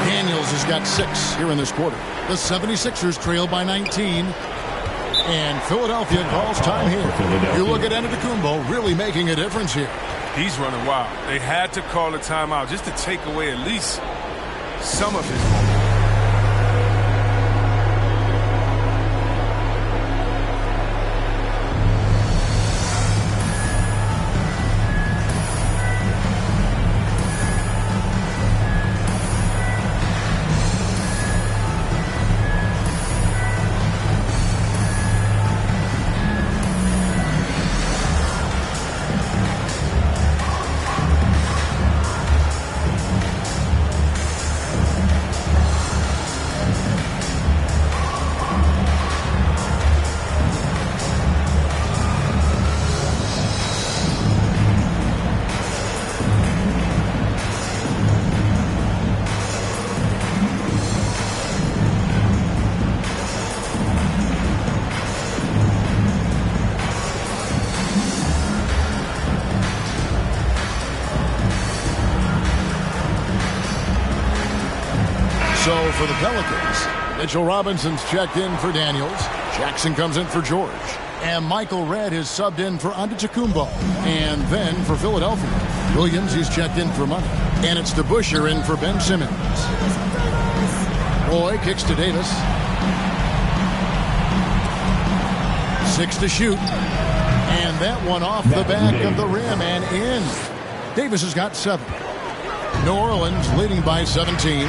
Daniels has got 6 here in this quarter. The 76ers trail by 19. And Philadelphia calls time here. You look at Antetokounmpo really making a difference here. He's running wild. They had to call a timeout just to take away at least some of his momentum. So for the Pelicans, Mitchell Robinson's checked in for Daniels. Jackson comes in for George. And Michael Redd is subbed in for Antetokounmpo. And then for Philadelphia, Williams, he's checked in for Money. And it's DeBusschere in for Ben Simmons. Roy kicks to Davis. 6 to shoot. And that one off the back of the rim and in. Davis has got 7. New Orleans leading by 17.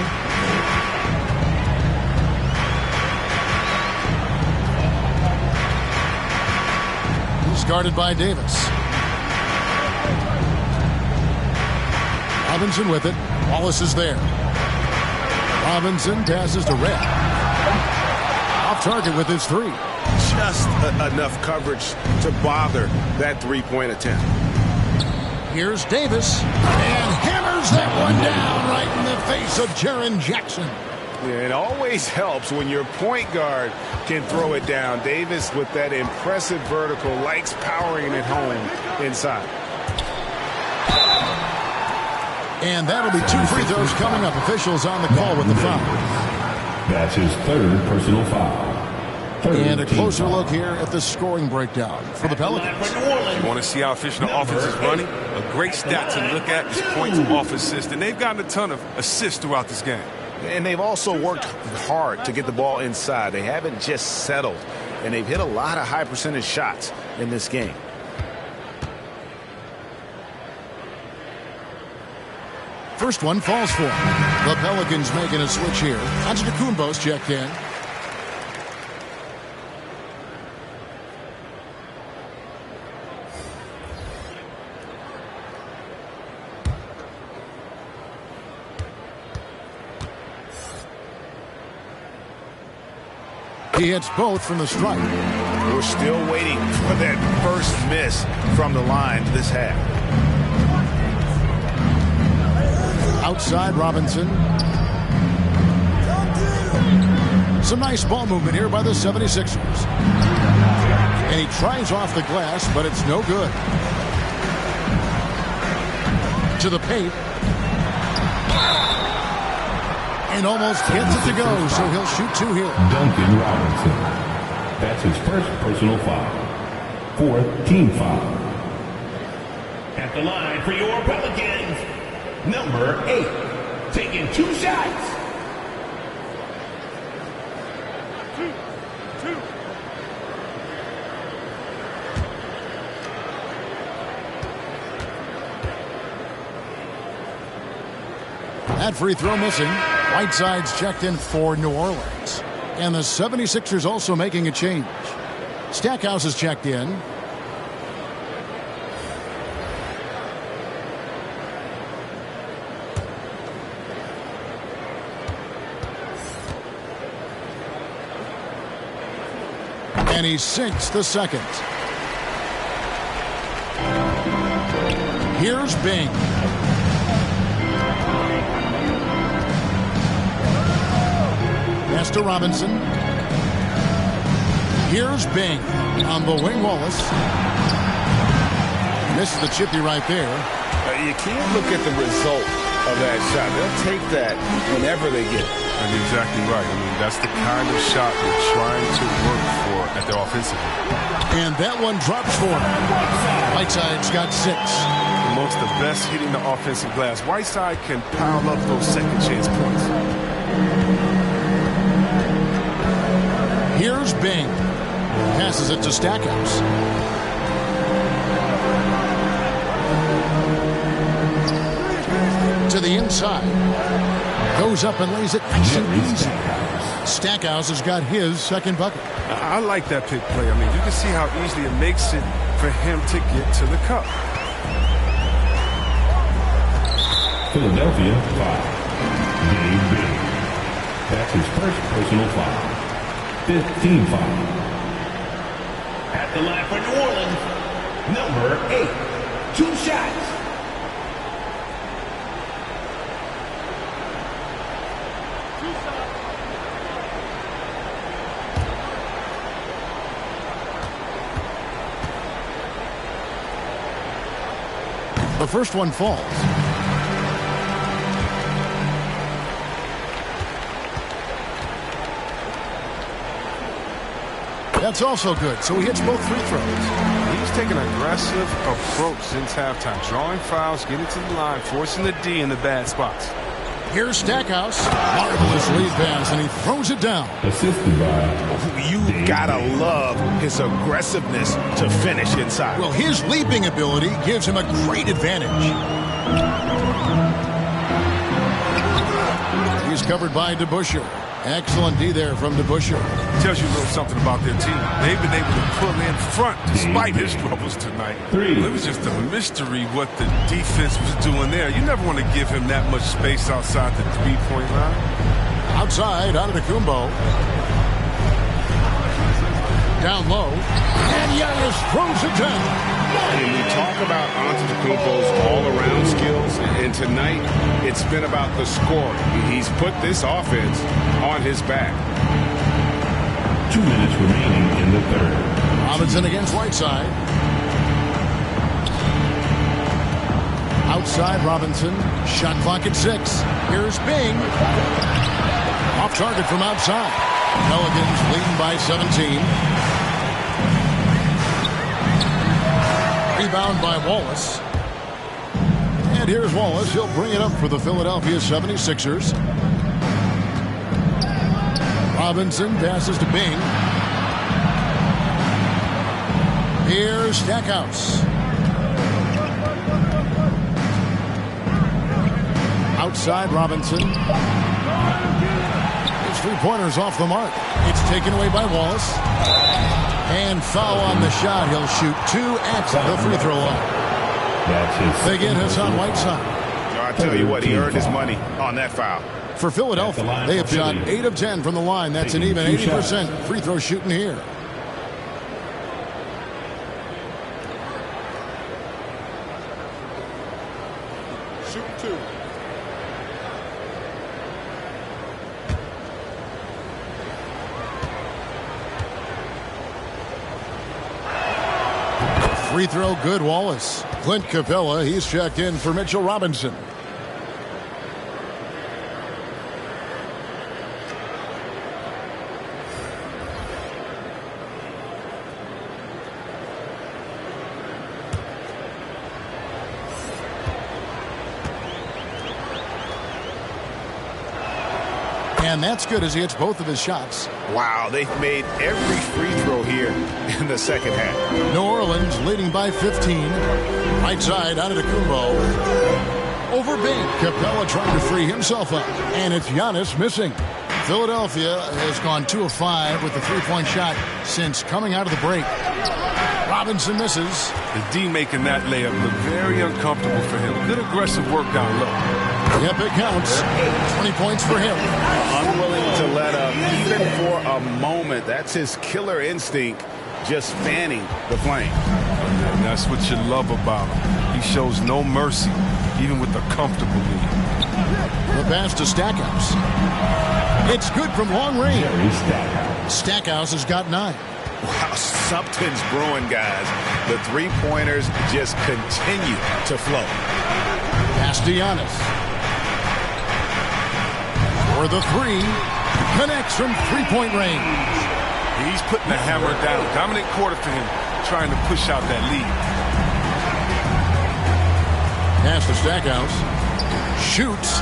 Guarded by Davis. Robinson with it. Wallace is there. Robinson passes to Redd. Off target with his 3. Just enough coverage to bother that three-point attempt. Here's Davis. And hammers that one down right in the face of Jaren Jackson. Yeah, it always helps when your point guard can throw it down. Davis, with that impressive vertical, likes powering it home inside. And that'll be 2 free throws coming up. Officials on the call with the foul. That's his 3rd personal foul. And a closer look here at the scoring breakdown for the Pelicans. You want to see how efficient the offense is running? A great stat to look at is points off assist. And they've gotten a ton of assists throughout this game. And they've also worked hard to get the ball inside. They haven't just settled. And they've hit a lot of high percentage shots in this game. First one falls for him. The Pelicans making a switch here. Antetokounmpo's checked in. He hits both from the stripe. We're still waiting for that first miss from the line this half. Outside Robinson. Some nice ball movement here by the 76ers. And he tries off the glass, but it's no good. To the paint. And almost gets it to go, so he'll shoot 2 here. Duncan Robinson. That's his 1st personal foul. 4th team foul. At the line for your Pelicans, number 8, taking 2 shots. 2. That free throw missing. Whiteside's checked in for New Orleans. And the 76ers also making a change. Stackhouse is checked in. And he sinks the second. Here's Bing. Pass to Robinson. Here's Bing on the wing. Wallace. Misses the chippy right there. You can't look at the result of that shot. They'll take that whenever they get it. That's exactly right. I mean, that's the kind of shot they're trying to work for at the offensive end. And that one drops for him. Whiteside's got 6. amongst the best hitting the offensive glass. Whiteside can pile up those second chance points. Here's Bing. Passes it to Stackhouse. To the inside. Goes up and lays it nice and easy. Stackhouse has got his second bucket. I like that pick play. I mean, you can see how easily it makes it for him to get to the cup. Philadelphia foul. Game big. That's his first personal foul. 15 foul. At the line for New Orleans, number 8. 2 shots. The first one falls. That's also good, so he hits both free throws. He's taking an aggressive approach since halftime, drawing fouls, getting to the line, forcing the D in the bad spots. Here's Stackhouse. Marvelous lead pass, and he throws it down. Assisted by... You gotta love his aggressiveness to finish inside. Well, his leaping ability gives him a great advantage. He's covered by DeBusschere. Excellent D there from DeBusschere. Tells you a little something about their team. They've been able to pull in front despite his troubles tonight. It was just a mystery what the defense was doing there. You never want to give him that much space outside the three-point line. Outside, Antetokounmpo. Down low. And Giannis throws it down. And we talk about Antetokounmpo's all-around skills, and tonight it's been about the scoring. He's put this offense on his back. 2 minutes remaining in the third. Robinson against Whiteside. Outside Robinson. Shot clock at 6. Here's Bing. Off target from outside. Pelicans leading by 17. Rebound by Wallace. And here's Wallace. He'll bring it up for the Philadelphia 76ers. Robinson passes to Bing. Here's Stackhouse. Outside Robinson. His three-pointer's off the mark. It's taken away by Wallace. And foul on the shot. He'll shoot 2 at the free throw line. They get Hassan Whiteside. I tell you what, he earned his money on that foul. For Philadelphia, they have shot 8 of 10 from the line. That's an even 80% free throw shooting here. Shoot 2. Free throw good, Wallace. Clint Capella, he's checked in for Mitchell Robinson. And that's good as he hits both of his shots. Wow, they've made every free throw here in the second half. New Orleans leading by 15. Right side, Antetokounmpo. Over Bing. Capella trying to free himself up. And it's Giannis missing. Philadelphia has gone 2 of 5 with the three-point shot since coming out of the break. Robinson misses. The D making that layup look very uncomfortable for him. Good aggressive work down low. Yep, it counts. 20 points for him. Unwilling to let up, even for a moment. That's his killer instinct, just fanning the flame. And that's what you love about him. He shows no mercy, even with a comfortable lead. The pass to Stackhouse. It's good from long range. Stackhouse has got 9. Wow, something's brewing, guys. The three-pointers just continue to flow. Pass to Giannis. For the 3. Connects from three-point range. He's putting the hammer down. Dominant quarter for him, trying to push out that lead. Pass to Stackhouse. Shoots.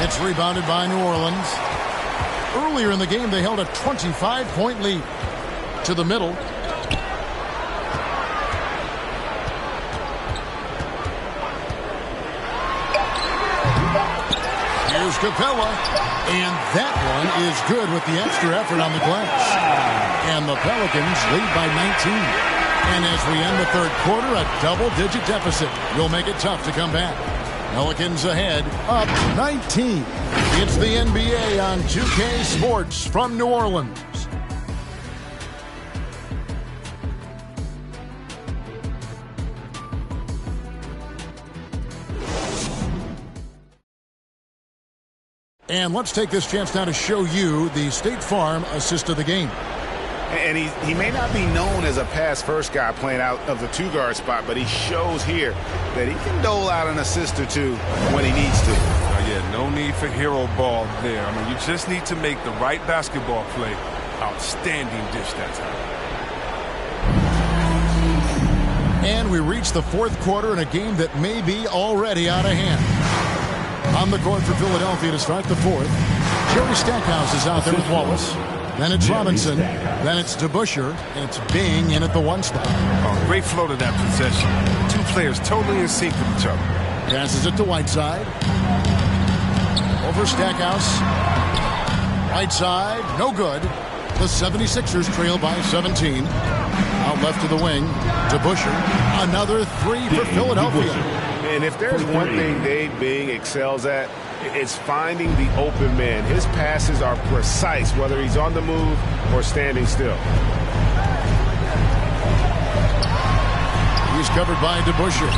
It's rebounded by New Orleans. Earlier in the game, they held a 25-point lead. To the middle. Here's Capella. And that one is good with the extra effort on the glass. And the Pelicans lead by 19. And as we end the third quarter, a double-digit deficit will make it tough to come back. Pelicans ahead, up 19. It's the NBA on 2K Sports from New Orleans. And let's take this chance now to show you the State Farm assist of the game. And he may not be known as a pass-first guy playing out of the two-guard spot, but he shows here that he can dole out an assist or two when he needs to. Yeah, no need for hero ball there. I mean, you just need to make the right basketball play. Outstanding dish that time. And we reach the fourth quarter in a game that may be already out of hand. On the court for Philadelphia to start the fourth, Jerry Stackhouse is out there with Wallace. Then it's Robinson. Then it's DeBusschere. And it's Bing in at the one spot. Oh, great flow to that possession. Two players totally in sync with each other. Passes it to Whiteside. Over Stackhouse. Whiteside, no good. The 76ers trail by 17. Out left to the wing. DeBusschere. Another three for Philadelphia. And if there's one thing Dave Bing excels at, it's finding the open man. His passes are precise, whether he's on the move or standing still. He's covered by DeBusschere.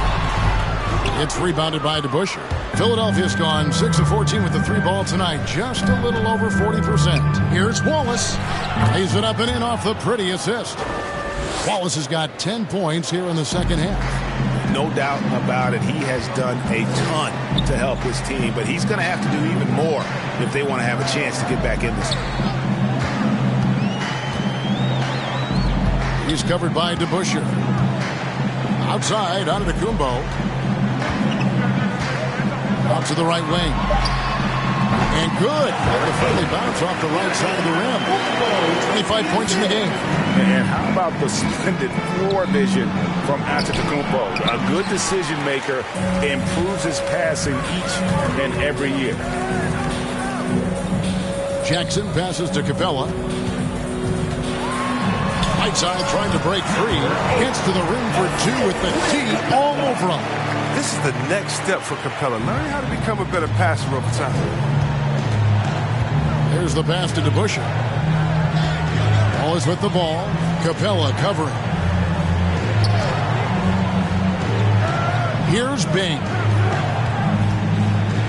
It's rebounded by DeBusschere. Philadelphia's gone 6 of 14 with the three ball tonight, just a little over 40%. Here's Wallace. Lays it up and in off the pretty assist. Wallace has got 10 points here in the second half. No doubt about it. He has done a ton to help his team, but he's going to have to do even more if they want to have a chance to get back in this. He's covered by DeBusschere. Outside, Antetokounmpo. Out to the right wing. And good. The friendly bounce off the right side of the rim. 25 points in the game. And how about the splendid floor vision from Antetokounmpo? A good decision maker, improves his passing each and every year. Jackson passes to Capella. Whiteside trying to break free. Gets to the rim for two with the D all over him. This is the next step for Capella. Learning how to become a better passer over time. There's the pass to DeBusschere. Always with the ball. Capella covering. Here's Bing.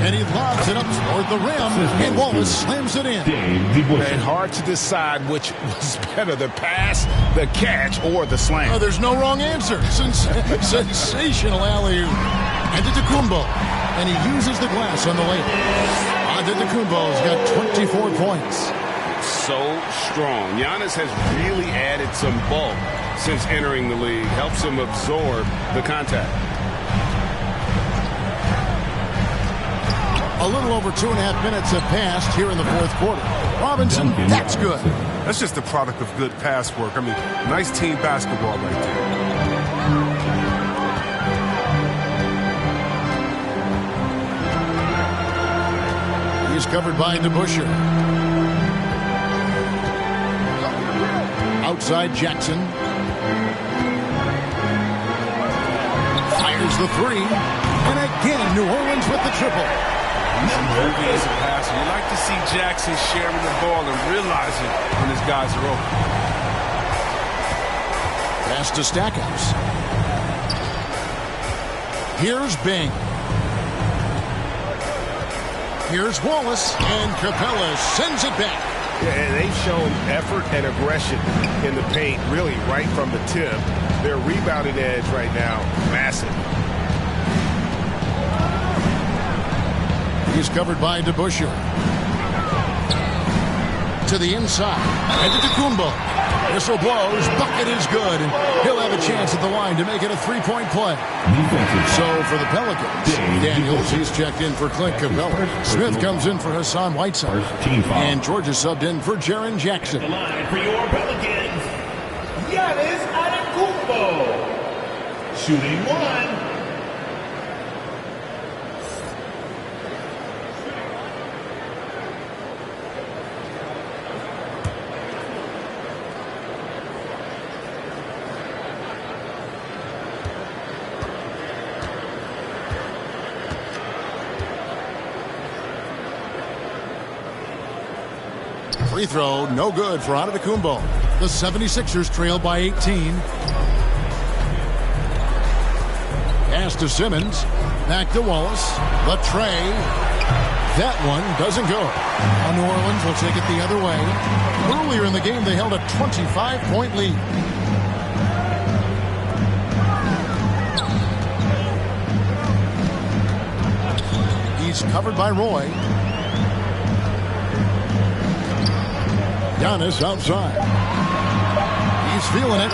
And he lobs it up toward the rim. And Wallace slams it in. And hard to decide which was better, the pass, the catch, or the slam. Oh, there's no wrong answer. Sensational alley-oop. Antetokounmpo. And he uses the glass on the layup. Antetokounmpo's got 24 points. So strong. Giannis has really added some bulk since entering the league. Helps him absorb the contact. A little over 2.5 minutes have passed here in the fourth quarter. Robinson, that's good. That's just the product of good pass work. I mean, nice team basketball right there. He's covered by DeBusschere. Outside Jackson. Fires the three. And again, New Orleans with the triple. Movie as a passer. You like to see Jackson sharing the ball and realizing when his guys are open. Pass to Stackhouse. Here's Bing. Here's Wallace, and Capella sends it back. Yeah, and they've shown effort and aggression in the paint, really right from the tip. Their rebounding edge right now, massive. He's covered by DeBusschere. To the inside. Antetokounmpo. Whistle blows. Bucket is good. And he'll have a chance at the line to make it a three-point play. So for the Pelicans, Daniels, he's checked in for Clint Capella. Smith comes in for Hassan Whiteside. And Georgia subbed in for Jaren Jackson. The line for your Pelicans, Giannis Antetokounmpo. Shooting 1. Free throw, no good for Antetokounmpo. The 76ers trail by 18. Pass to Simmons. Back to Wallace. The tray. That one doesn't go. Now New Orleans will take it the other way. Earlier in the game, they held a 25-point lead. He's covered by Roy. Giannis outside. He's feeling it.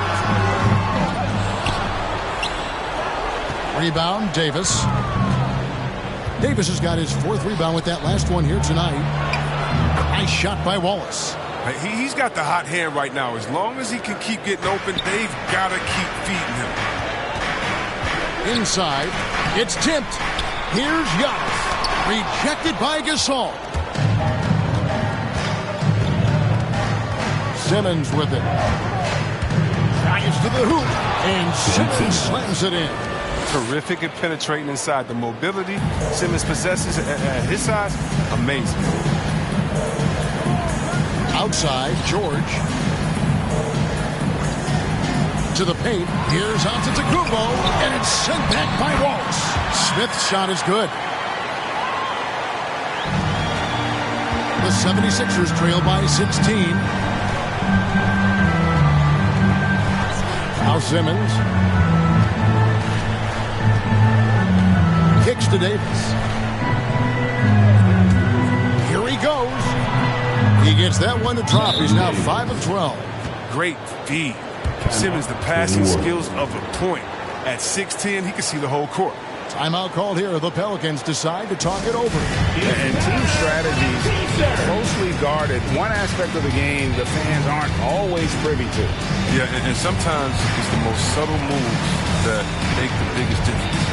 Rebound, Davis. Davis has got his 4th rebound with that last one here tonight. Nice shot by Wallace. He's got the hot hand right now. As long as he can keep getting open, they've got to keep feeding him. Inside. It's tipped. Here's Giannis. Rejected by Gasol. Simmons with it. Drives to the hoop. And Simmons slams it in. Terrific at penetrating inside. The mobility Simmons possesses at his size, amazing. Outside, George. To the paint. Here's Antetokounmpo. And it's sent back by Wallace. Smith's shot is good. The 76ers trail by 16. Now Simmons kicks to Davis. Here he goes. He gets that one to drop. He's now 5 of 12. Great feed. Simmons, the passing skills of a point. At 6'10", he can see the whole court. Timeout called here. The Pelicans decide to talk it over. And team strategies closely guarded. One aspect of the game the fans aren't always privy to. Yeah, and sometimes it's the most subtle moves that make the biggest difference.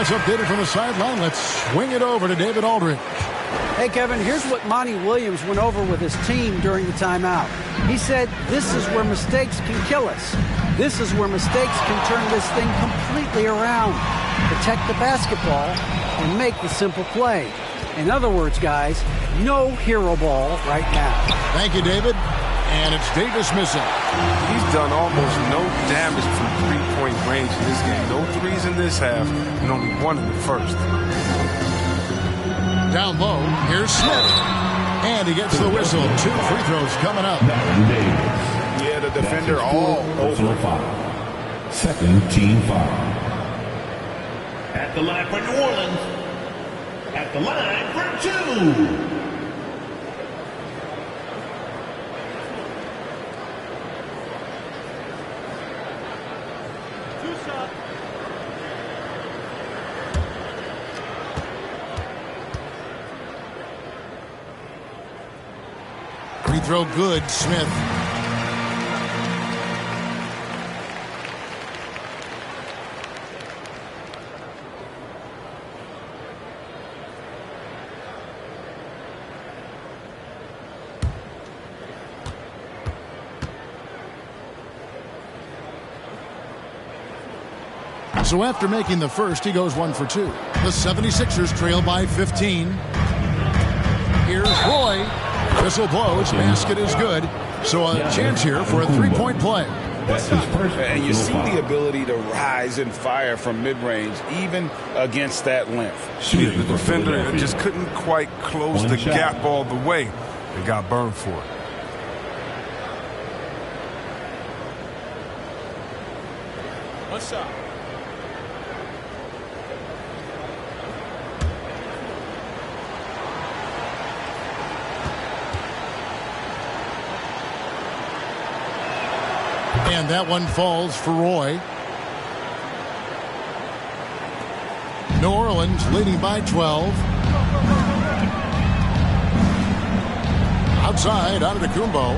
Updated from the sideline. Let's swing it over to David Aldridge. Hey, Kevin, here's what Monty Williams went over with his team during the timeout. He said, this is where mistakes can kill us. This is where mistakes can turn this thing completely around. Protect the basketball and make the simple play. In other words, guys, no hero ball right now. Thank you, David. And it's Davis missing. He's done almost no damage from three-point range in this game. No threes in this half, and only one in the first. Down low, here's Smith. And he gets the whistle. 2 free throws coming up. Yeah, the defender all over. Second team foul. At the line for New Orleans. At the line for 2. Free throw good, Smith. So after making the first, he goes 1 for 2. The 76ers trail by 15. Here's Roy. Whistle blows. Basket is good. So a chance here for a three-point play. And you see the ability to rise and fire from mid-range, even against that length. Yeah, the defender just couldn't quite close the gap all the way and got burned for it. What's up? And that one falls for Roy. New Orleans leading by 12. Outside, Antetokounmpo.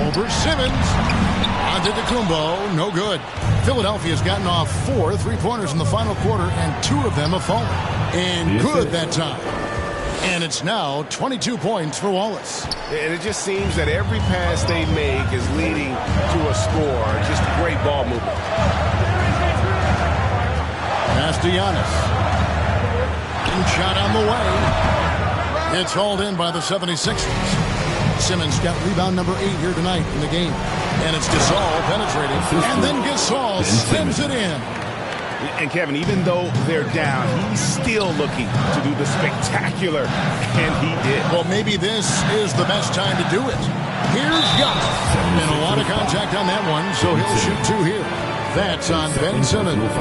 Over Simmons. Antetokounmpo, no good. Philadelphia's gotten off 4 three-pointers in the final quarter, and 2 of them have fallen. And good that time. And it's now 22 points for Wallace. And it just seems that every pass they make is leading to a score. Just great ball movement. Pass to Giannis. And shot on the way. It's hauled in by the 76ers. Simmons got rebound number 8 here tonight in the game. And it's Gasol penetrating. And then Gasol spins it in. And Kevin, even though they're down, he's still looking to do the spectacular, and he did. Well, maybe this is the best time to do it. Here's Giannis. And a lot of contact on that one, so he'll shoot 2 here. That's on Ben Simmons.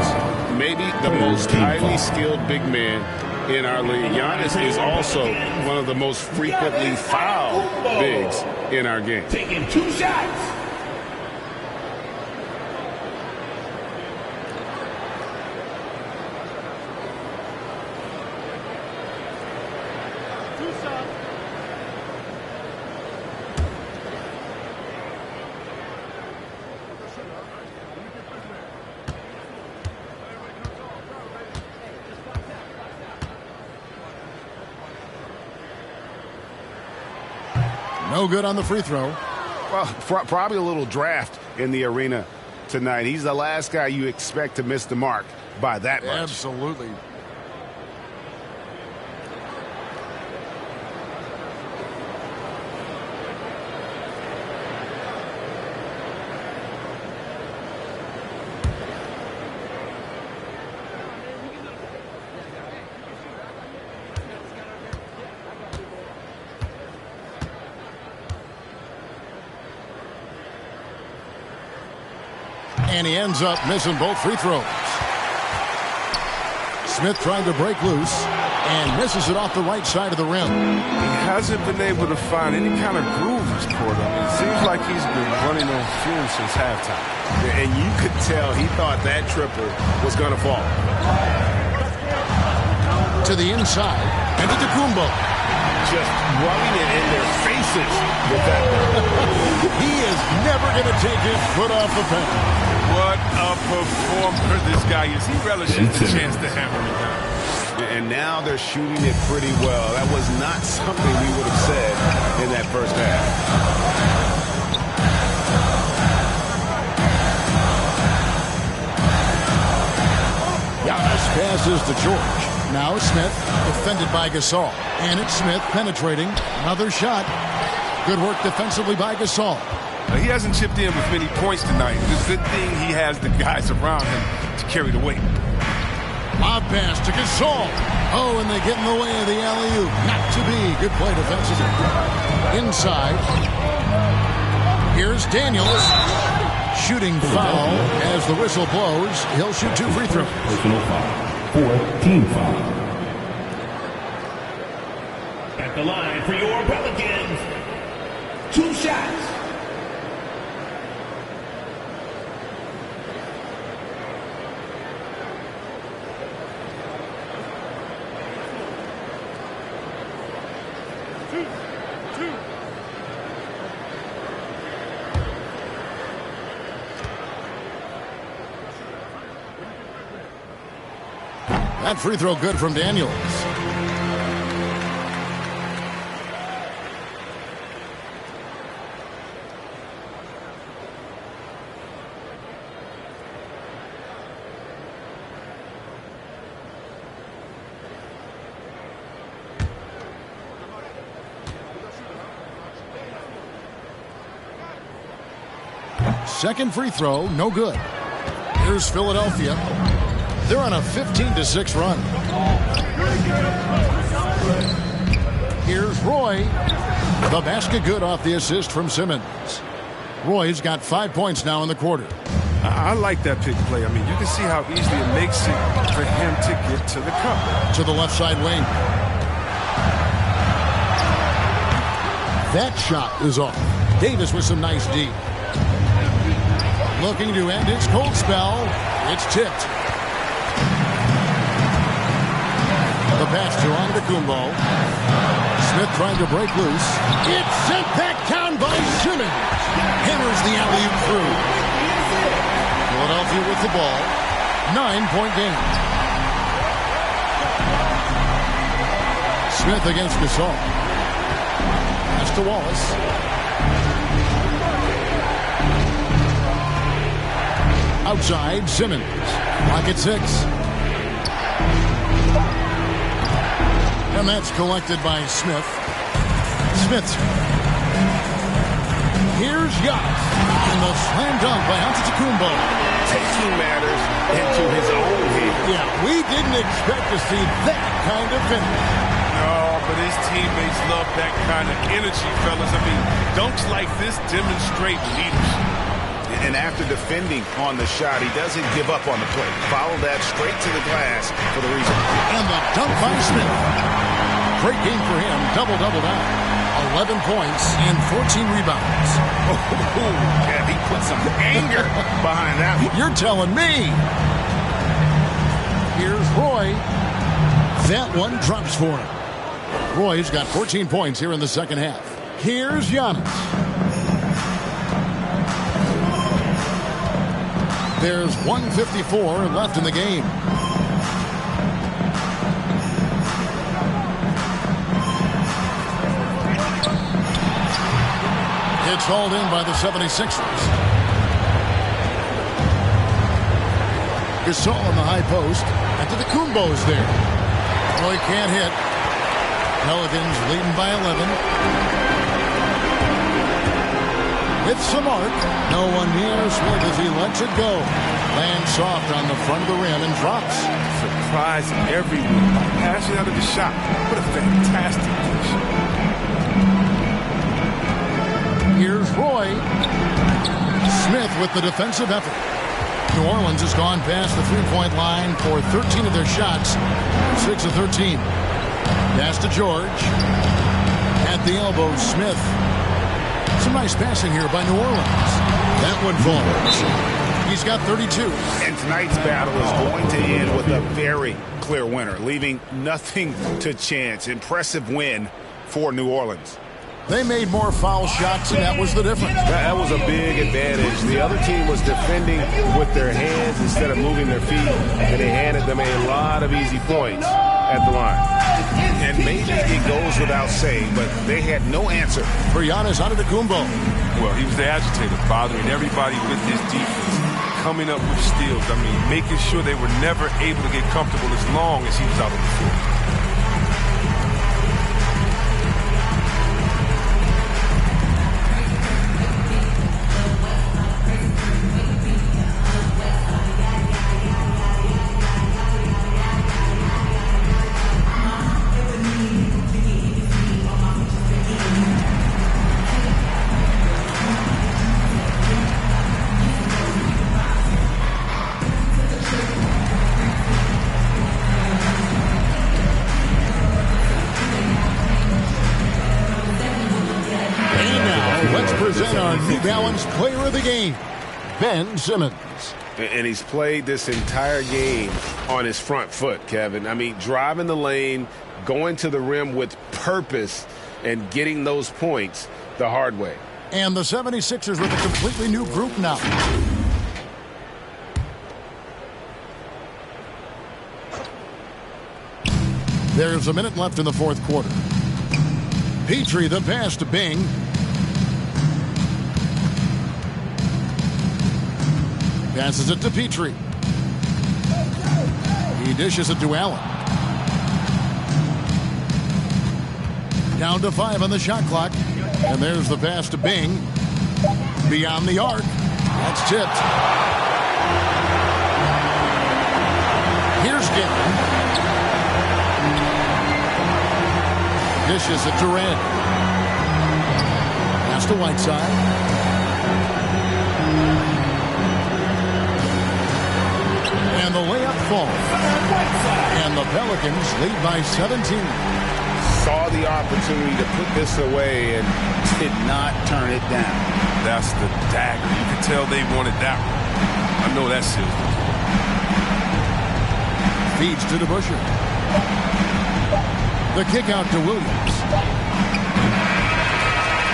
Maybe the most highly skilled big man in our league. Giannis is also one of the most frequently fouled bigs in our game. Taking 2 shots. No good on the free throw. Well, probably a little draft in the arena tonight. He's the last guy you expect to miss the mark by that much. Absolutely. And he ends up missing both free throws. Smith trying to break loose and misses it off the right side of the rim. He hasn't been able to find any kind of groove this quarter. It seems like he's been running on fumes since halftime. And you could tell he thought that triple was going to fall. To the inside, and to Antetokounmpo. Just rubbing it in their faces with that one. He is never going to take his foot off the pedal. What a performer this guy is. He relishes the chance to hammer it down. And now they're shooting it pretty well. That was not something we would have said in that first half. Giannis passes to George. Now Smith, defended by Gasol. And it's Smith penetrating. Another shot. Good work defensively by Gasol. He hasn't chipped in with many points tonight. It's a good thing he has the guys around him to carry the weight. Lob pass to Gasol. Oh, and they get in the way of the alley-oop. Not to be. Good play defensively. Inside. Here's Daniels. Shooting foul as the whistle blows. He'll shoot 2 free throws. Personal foul. 4 team foul. At the line for your Pelicans. 2 shots. That free throw good from Daniels. Second free throw, no good. Here's Philadelphia. They're on a 15-6 run. Here's Roy. The basket good off the assist from Simmons. Roy's got 5 points now in the quarter. I like that pick play. I mean, you can see how easily it makes it for him to get to the cup. To the left side wing. That shot is off. Davis with some nice D. Looking to end its cold spell. It's tipped. The pass to Antetokounmpo. Smith trying to break loose. It's sent back down by Simmons. Hammers the alley-oop through. Philadelphia with the ball. 9-point game. Smith against Gasol. Pass to Wallace. Outside, Simmons. Clock at 6. And that's collected by Smith. Smith. Here's Giannis. And the slam dunk by Antetokounmpo. Taking matters into his own hand. Yeah, we didn't expect to see that kind of finish. No, but his teammates love that kind of energy, fellas. I mean, dunks like this demonstrate leadership. And after defending on the shot, he doesn't give up on the play. Follow that straight to the glass for the reason. And the dunk by Smith. Great game for him. Double-double down. 11 points and 14 rebounds. Yeah, he put some anger behind that one. You're telling me. Here's Roy. That one drops for him. Roy's got 14 points here in the second half. Here's Giannis. There's 1:54 left in the game. It's hauled in by the 76ers. Gasol on the high post. Antetokounmpo's there. Roy can't hit. Pelicans leading by 11. With some arc, no one near Smith as he lets it go. Lands soft on the front of the rim and drops. Surprising everyone by passing out of the shot. What a fantastic dish. Here's Roy. Smith with the defensive effort. New Orleans has gone past the three-point line for 13 of their shots. 6 of 13. Pass to George. At the elbow, Smith. Some nice passing here by New Orleans. That one falls. He's got 32. And tonight's battle is going to end with a very clear winner, leaving nothing to chance. Impressive win for New Orleans. They made more foul shots, and that was the difference. That was a big advantage. The other team was defending with their hands instead of moving their feet, and they handed them a lot of easy points at the line. And maybe it goes without saying, but they had no answer. For Giannis Antetokounmpo. Well, he was the agitator, bothering everybody with his defense, coming up with steals. I mean, making sure they were never able to get comfortable as long as he was out on the floor. New Balance Player of the Game, Ben Simmons. And he's played this entire game on his front foot, Kevin. I mean, driving the lane, going to the rim with purpose, and getting those points the hard way. And the 76ers with a completely new group now. There's a minute left in the fourth quarter. Petrie, the pass to Bing. Passes it to Petrie. He dishes it to Allen. Down to 5 on the shot clock. And there's the pass to Bing. Beyond the arc. That's tipped. Here's Ginn. Dishes it to Durant. Pass to Whiteside. And the layup falls. And the Pelicans lead by 17. Saw the opportunity to put this away and did not turn it down. That's the dagger. You can tell they wanted that one. I know that seals the deal. Feeds to DeBusschere. The kick out to Williams.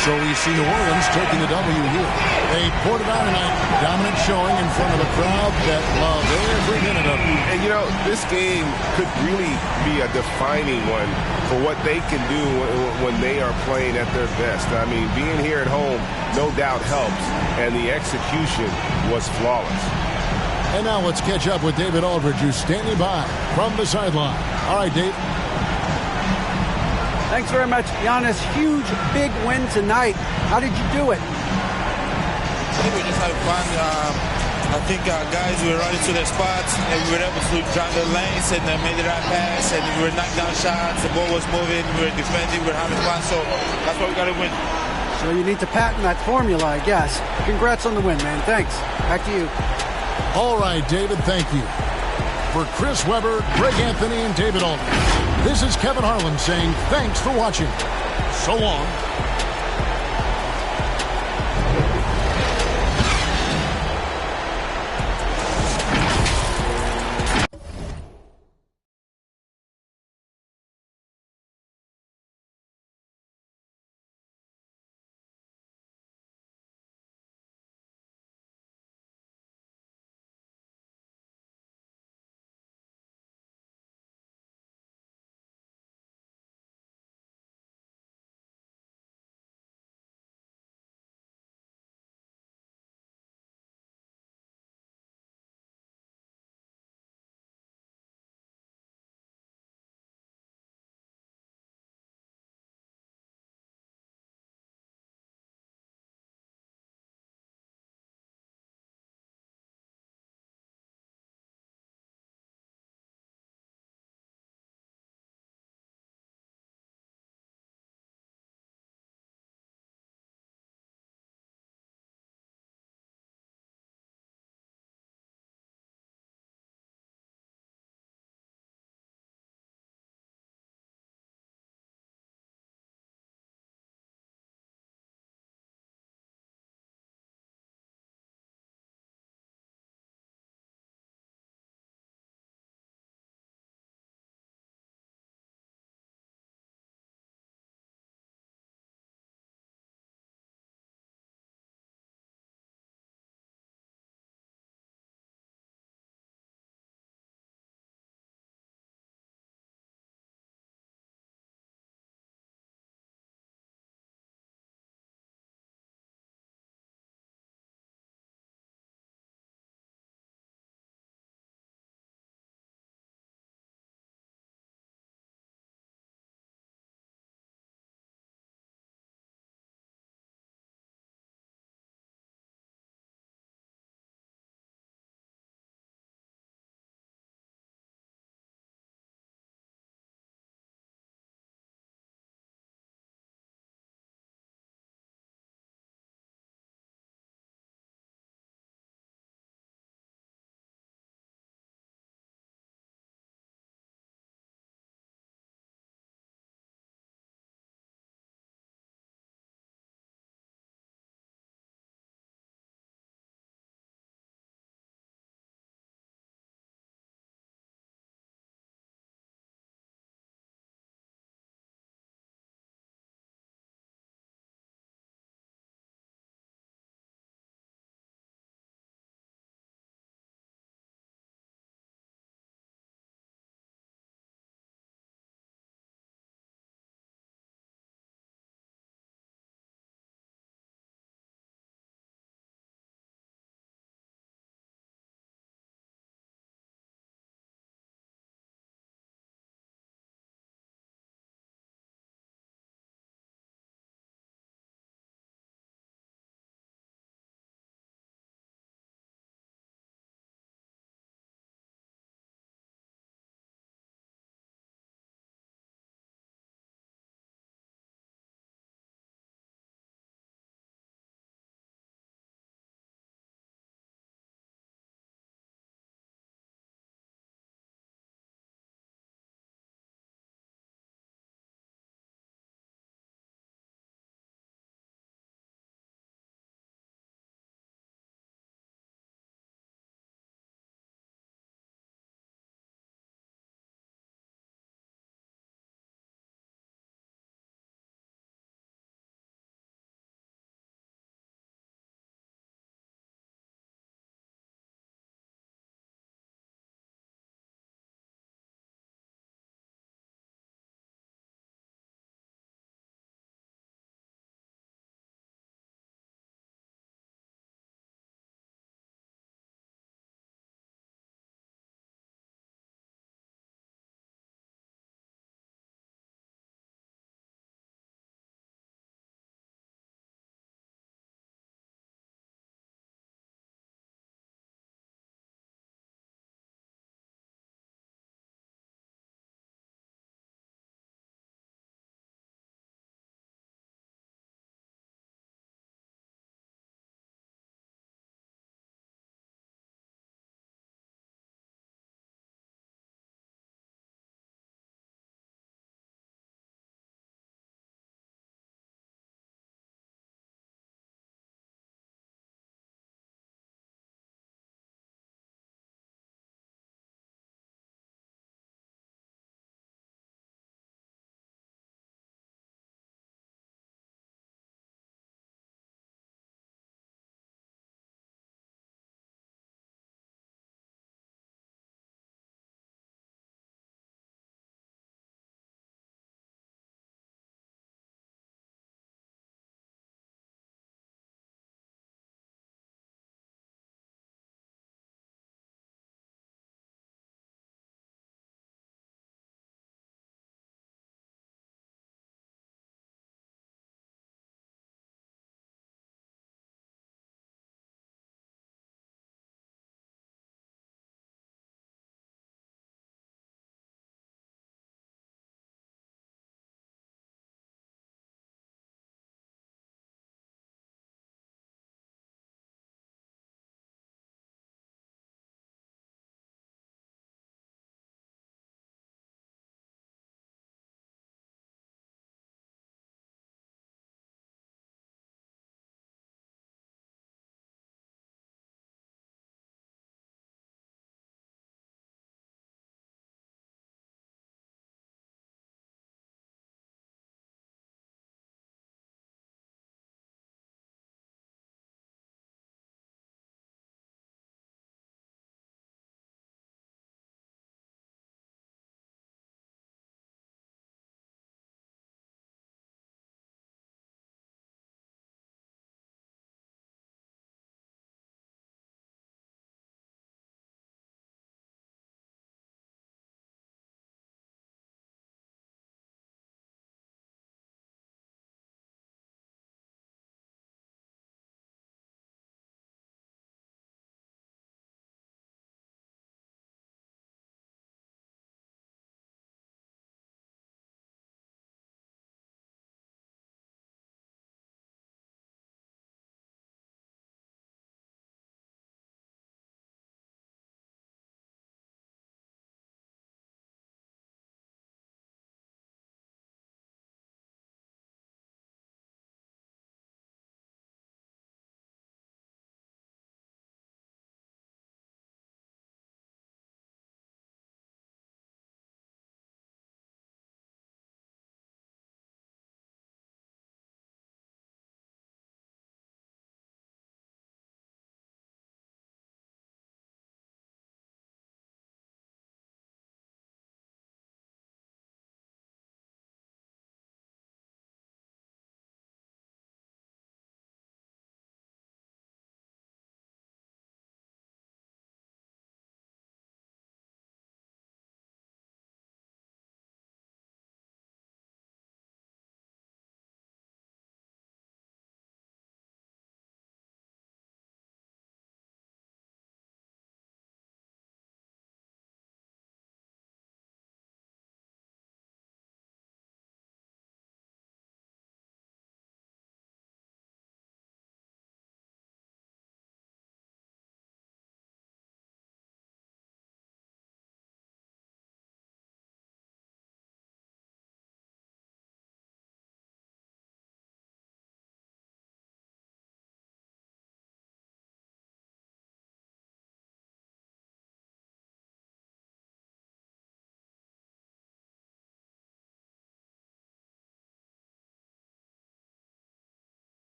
So we see New Orleans taking the W here. They poured it on tonight. Dominant showing in front of a crowd that loved every minute of it. And, you know, this game could really be a defining one for what they can do when they are playing at their best. I mean, being here at home no doubt helps, and the execution was flawless. And now let's catch up with David Aldridge, who's standing by from the sideline. All right, Dave. Thanks very much, Giannis. Huge, big win tonight. How did you do it? I think we just had fun. I think guys were running to their spots, and we were able to drive the lanes and made the right pass, and we were knocking down shots. The ball was moving. We were defending. We were having fun. So that's why we got to win. So you need to patent that formula, I guess. Congrats on the win, man. Thanks. Back to you. All right, David, thank you. For Chris Webber, Greg Anthony, and David Aldridge, this is Kevin Harlan saying thanks for watching. So long.